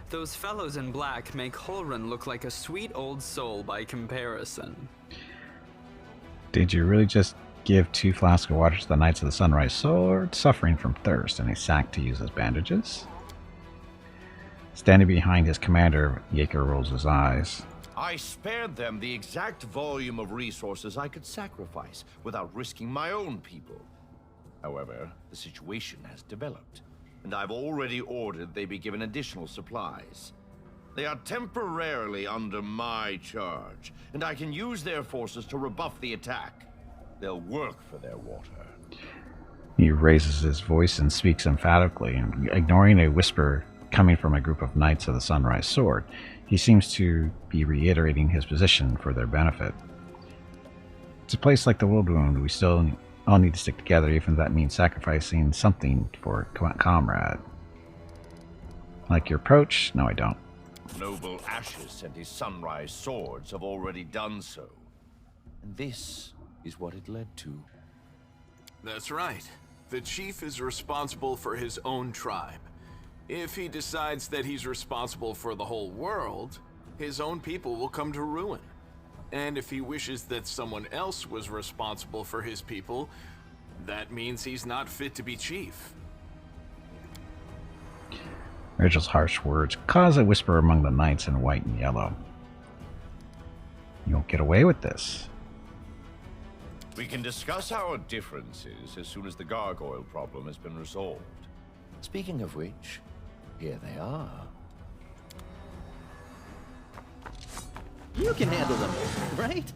Those fellows in black make Holrun look like a sweet old soul by comparison. Did you really just give 2 flasks of water to the Knights of the Sunrise Sword, suffering from thirst, and a sack to use as bandages? Standing behind his commander, Yeager rolls his eyes. I spared them the exact volume of resources I could sacrifice without risking my own people. However, the situation has developed, and I've already ordered they be given additional supplies. They are temporarily under my charge, and I can use their forces to rebuff the attack. They'll work for their water. He raises his voice and speaks emphatically, and ignoring a whisper coming from a group of Knights of the Sunrise Sword. He seems to be reiterating his position for their benefit. It's a place like the World Wound. We still all need to stick together, even if that means sacrificing something for a comrade. Like your approach? No, I don't. Noble Ashes and his Sunrise Swords have already done so. And this is what it led to. That's right. The chief is responsible for his own tribe. If he decides that he's responsible for the whole world, his own people will come to ruin. And if he wishes that someone else was responsible for his people, that means he's not fit to be chief. Reginald's harsh words cause a whisper among the knights in white and yellow. You won't get away with this. We can discuss our differences as soon as the gargoyle problem has been resolved. Speaking of which, here they are. You can handle them, right?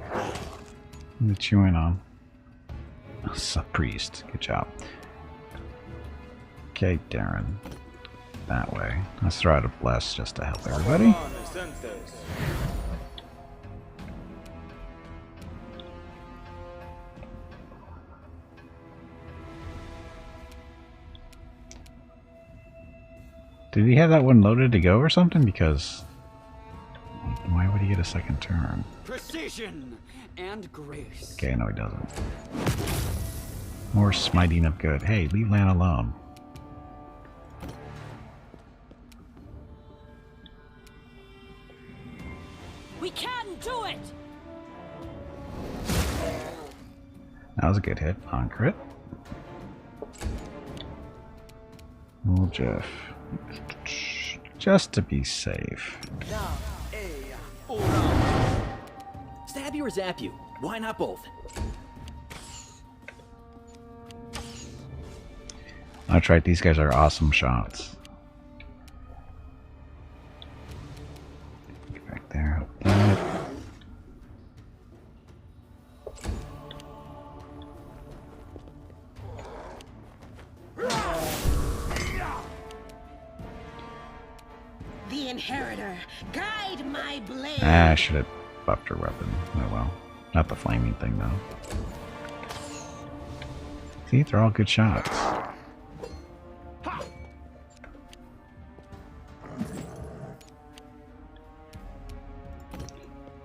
What are you chewing on? Priest. Good job. Okay, Darren. That way. Let's throw out a bless just to help everybody. Did he have that one loaded to go or something? Because why would he get a second turn? Precision and grace. Okay, no he doesn't. More smiting of good. Hey, leave Lan alone. We can do it! That was a good hit on crit. Oh, Jeff. Just to be safe. Stab you or zap you? Why not both? That's right, these guys are awesome shots. Get back there, help that. The Inheritor, guide my blade. I should have buffed her weapon. Oh well. Not the flaming thing though. See, they're all good shots.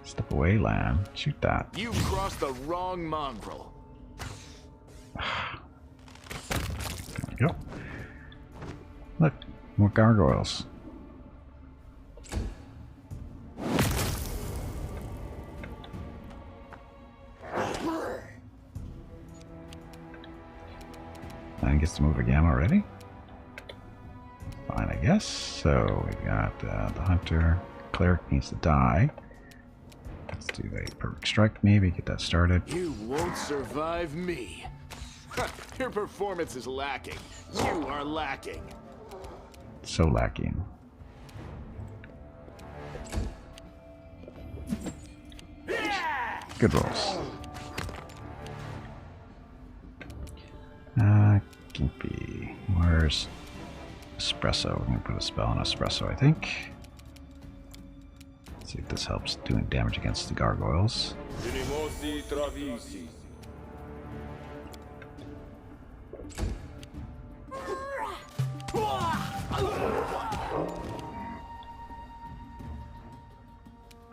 Step away, Lan. Shoot that. You crossed the wrong mongrel. There we go. Look, more gargoyles. Lan gets to move again already. Fine, I guess. So we got the hunter. Cleric needs to die. Let's do a perfect strike, maybe get that started. You won't survive me. Your performance is lacking. You are lacking. So lacking. Good rolls. Gimpy. Where's Espresso? We're gonna put a spell on Espresso, I think. See if this helps doing damage against the gargoyles.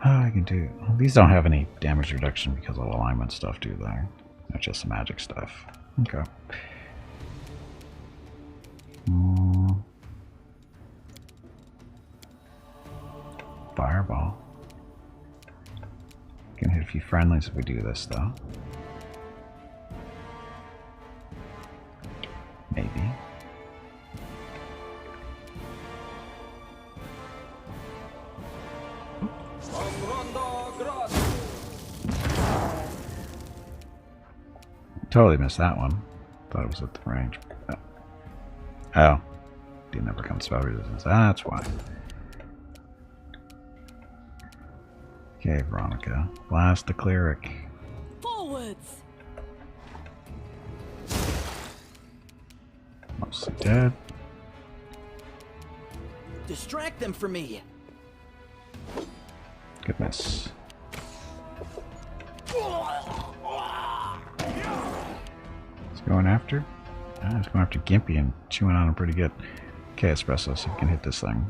I can do. Well, these don't have any damage reduction because of alignment stuff, do they? Not just the magic stuff. Okay. Fireball. Can hit a few friendlies if we do this, though. Maybe. Totally missed that one. Thought it was at the range. Oh. Didn't ever come spell resistance. That's why. Okay, Veronica. Blast the cleric. Forwards! Mostly dead. Distract them from me. Good miss. He's going after? He's going after Gimpy and chewing on him pretty good. Okay, Espresso, so you can hit this thing.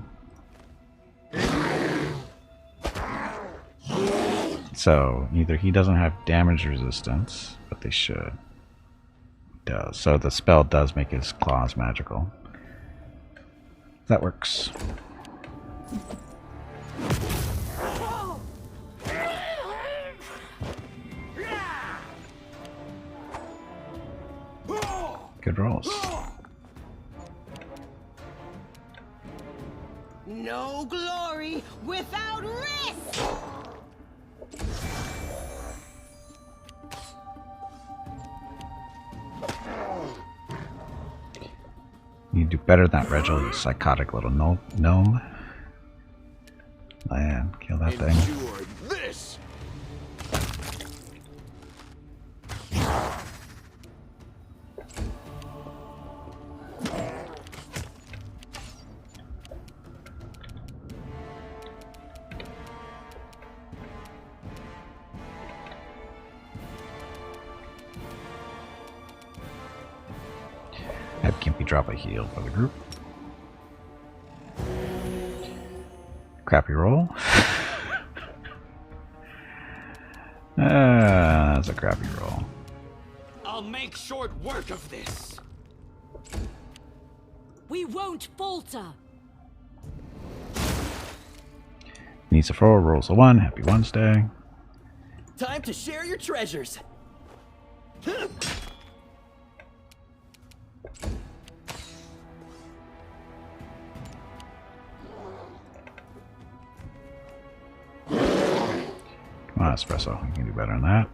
So, either he doesn't have damage resistance, but they should. He does. So the spell does make his claws magical. That works. Good rolls. No glory without risk! do better than that, Regil, you psychotic little gnome. Man, kill that thing. Endure this. Have Gimpy drop a heal for the group. Crappy roll. That's a crappy roll. I'll make short work of this. We won't falter. Needs a 4, rolls a 1. Happy Wednesday. Time to share your treasures. Come on, Espresso. You can do better than that.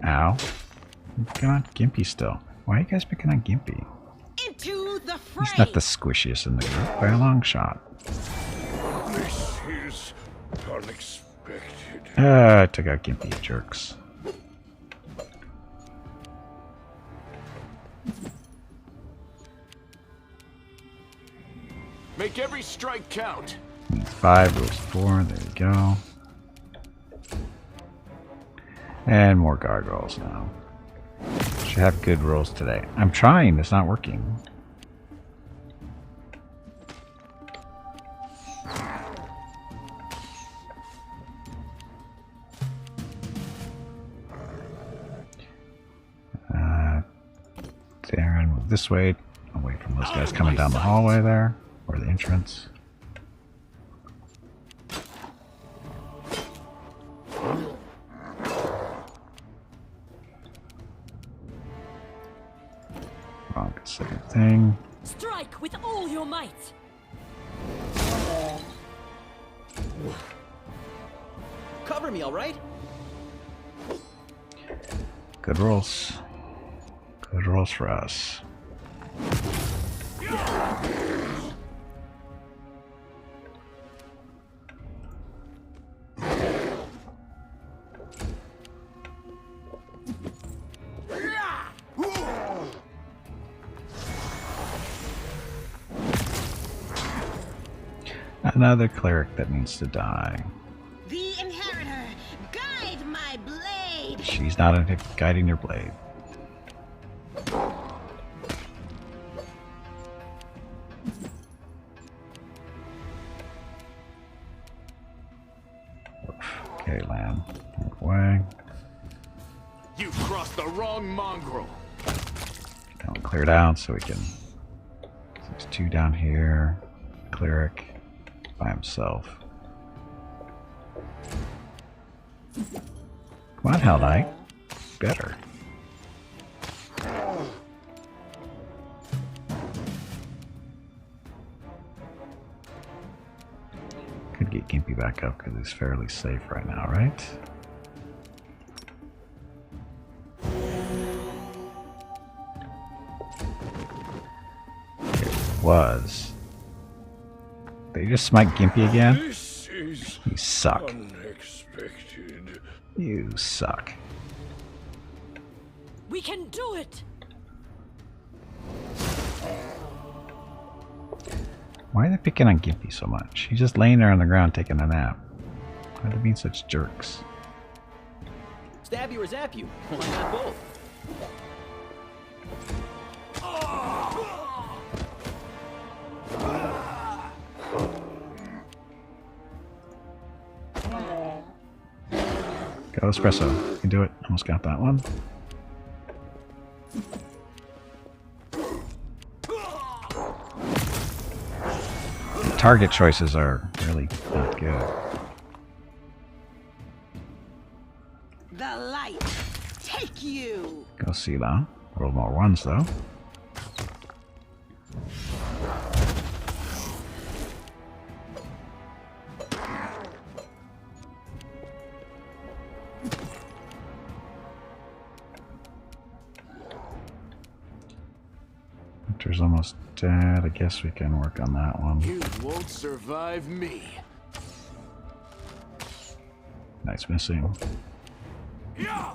Ow. Come on, Gimpy still. Why are you guys picking on Gimpy? Into the fray. He's not the squishiest in the group by a long shot. This is unexpected. I took out Gimpy, jerks. Make every strike count. 5 goes 4. There you go. And more gargoyles now. Should have good rolls today. I'm trying. It's not working. Darren, move this way. Away from those guys coming down the hallway there. Or the entrance. Wrong second thing. Strike with all your might. Cover me, all right? Good rolls. Good rolls for us. Another cleric that needs to die. The inheritor, guide my blade. She's not guiding your blade. Okay, Lamb. Move away. You've crossed the wrong mongrel. Don't clear down so we can. There's 2 down here. Cleric by himself. Come on, Hell Knight. Better. Could get Gimpy back up because he's fairly safe right now, right? It was. They just smite Gimpy again? This is You suck. unexpected. You suck. We can do it. Why are they picking on Gimpy so much? He's just laying there on the ground taking a nap. Why are they being such jerks? Stab you or zap you? Why not both? Go Espresso. You can do it. Almost got that one. The target choices are really not good. The light, take you. Go Sila. Roll more 1s though. almost dead. I guess we can work on that one. You won't survive me. Nice missing. Yeah.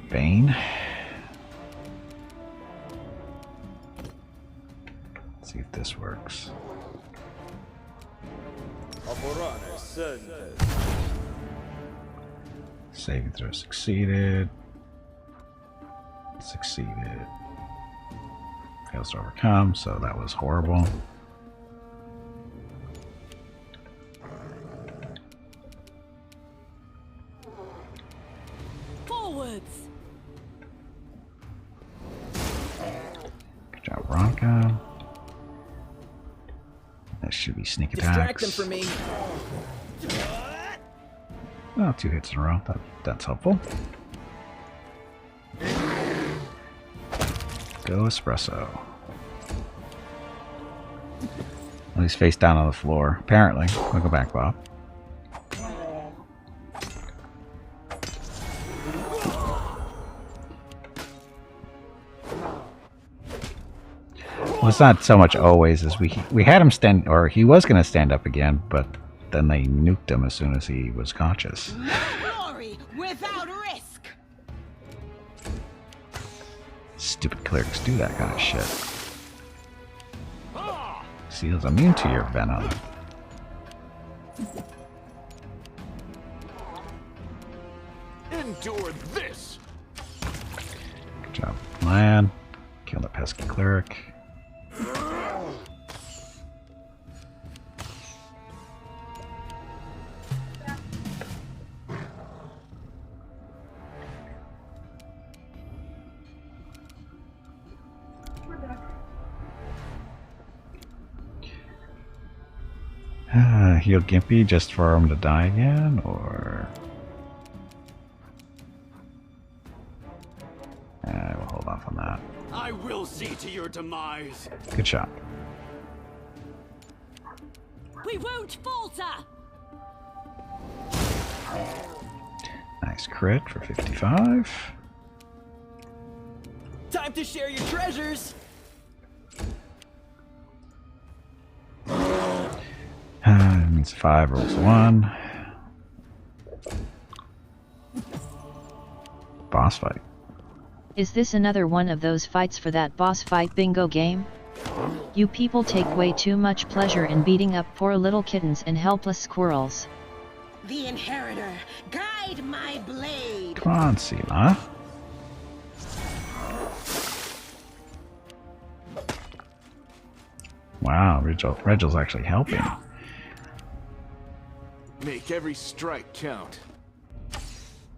Bane. Let's see if this works. Saving throw succeeded. Succeeded. Fails to overcome, so that was horrible. Forwards. Good job, Ronka. That should be sneak attacks. Distract them for me. Oh, 2 hits in a row. That's helpful. Go espresso. Well, he's face down on the floor. Apparently. We'll go back, Bob. Well, it's not so much always as we had him stand, or he was going to stand up again, but then they nuked him as soon as he was conscious. Glory without risk. Stupid clerics do that kind of shit. Seal's immune to your venom. Endure this. Good job, Lan. Kill the pesky cleric. Heal Gimpy just for him to die again, or... we'll hold off on that. I will see to your demise. Good shot. We won't falter. Nice crit for 55. Time to share your treasures. Means 5 rolls 1. Boss fight. Is this another one of those fights for that boss fight bingo game? You people take way too much pleasure in beating up poor little kittens and helpless squirrels. The inheritor, guide my blade. Come on, Sela. Wow, Regel's actually helping. Make every strike count.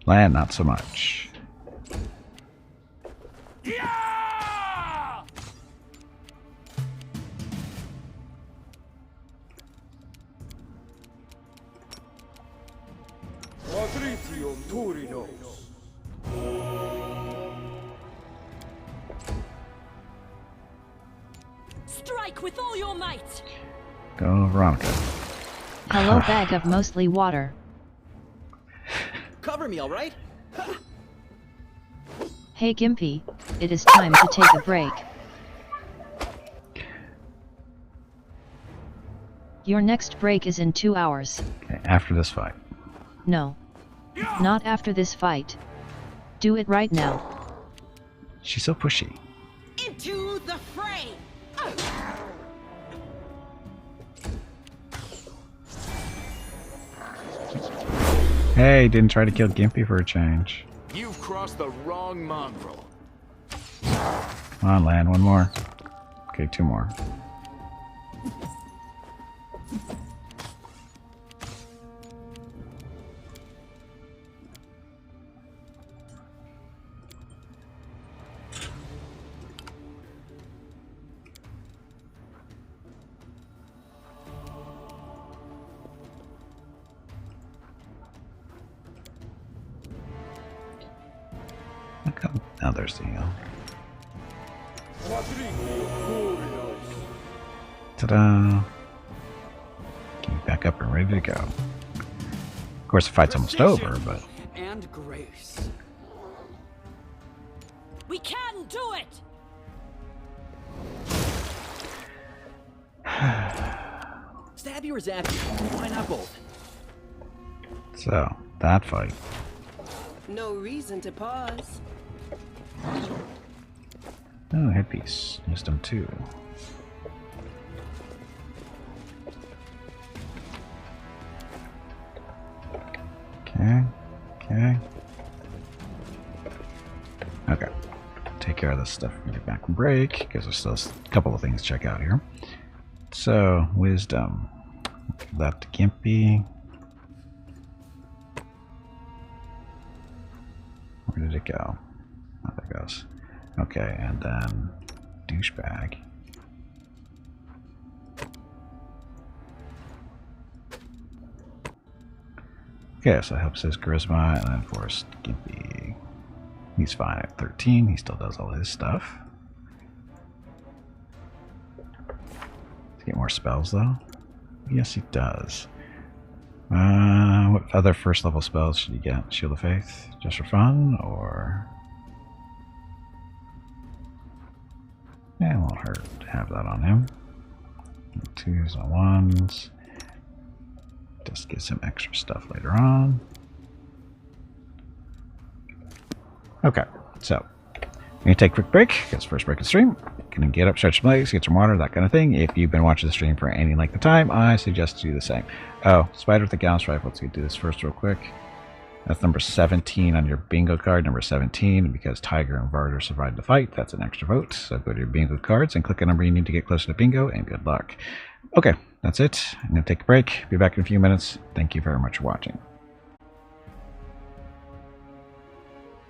Lan, not so much. Yeah! Strike with all your might. Go, Veronica. Hello, bag of mostly water. Cover me, all right? Hey Gimpy, it is time to take a break. Your next break is in 2 hours. Okay, after this fight. No. Not after this fight. Do it right now. She's so pushy. Into the fray. Hey, didn't try to kill Gimpy for a change. You've crossed the wrong mongrel. Come on, Lan, one more. Okay, 2 more. Now there's the heal. Ta-da! Get back up and ready to go. course, the fight's almost over, but... And grace. We can do it! Stab you or zap you? Why not both? So, that fight. No reason to pause. Oh, headpiece. Wisdom 2. Okay. Okay. Okay. Take care of this stuff when we get back from break, because there's still a couple of things to check out here. So, wisdom. Give that to Gimpy. Where did it go? Oh, there it goes. Okay, and then douchebag. Okay, so that helps his charisma, and then force Gimpy. He's fine at 13. He still does all his stuff. Does he get more spells though? Yes, he does. What other first level spells should he get? Shield of Faith, just for fun, or? Yeah, it won't hurt to have that on him. 2s and 1s. Just get some extra stuff later on. Okay, so I'm gonna take a quick break. It's first break of the stream. Gonna get up, stretch some legs, get some water, that kind of thing. If you've been watching the stream for any length of time, I suggest you do the same. Oh, spider with the Gauss rifle. Let's do this first real quick. That's number 17 on your bingo card, number 17. And because Tiger and Varder survived the fight, that's an extra vote. So go to your bingo cards and click a number you need to get closer to bingo, and good luck. Okay, that's it. I'm gonna take a break. Be back in a few minutes. Thank you very much for watching.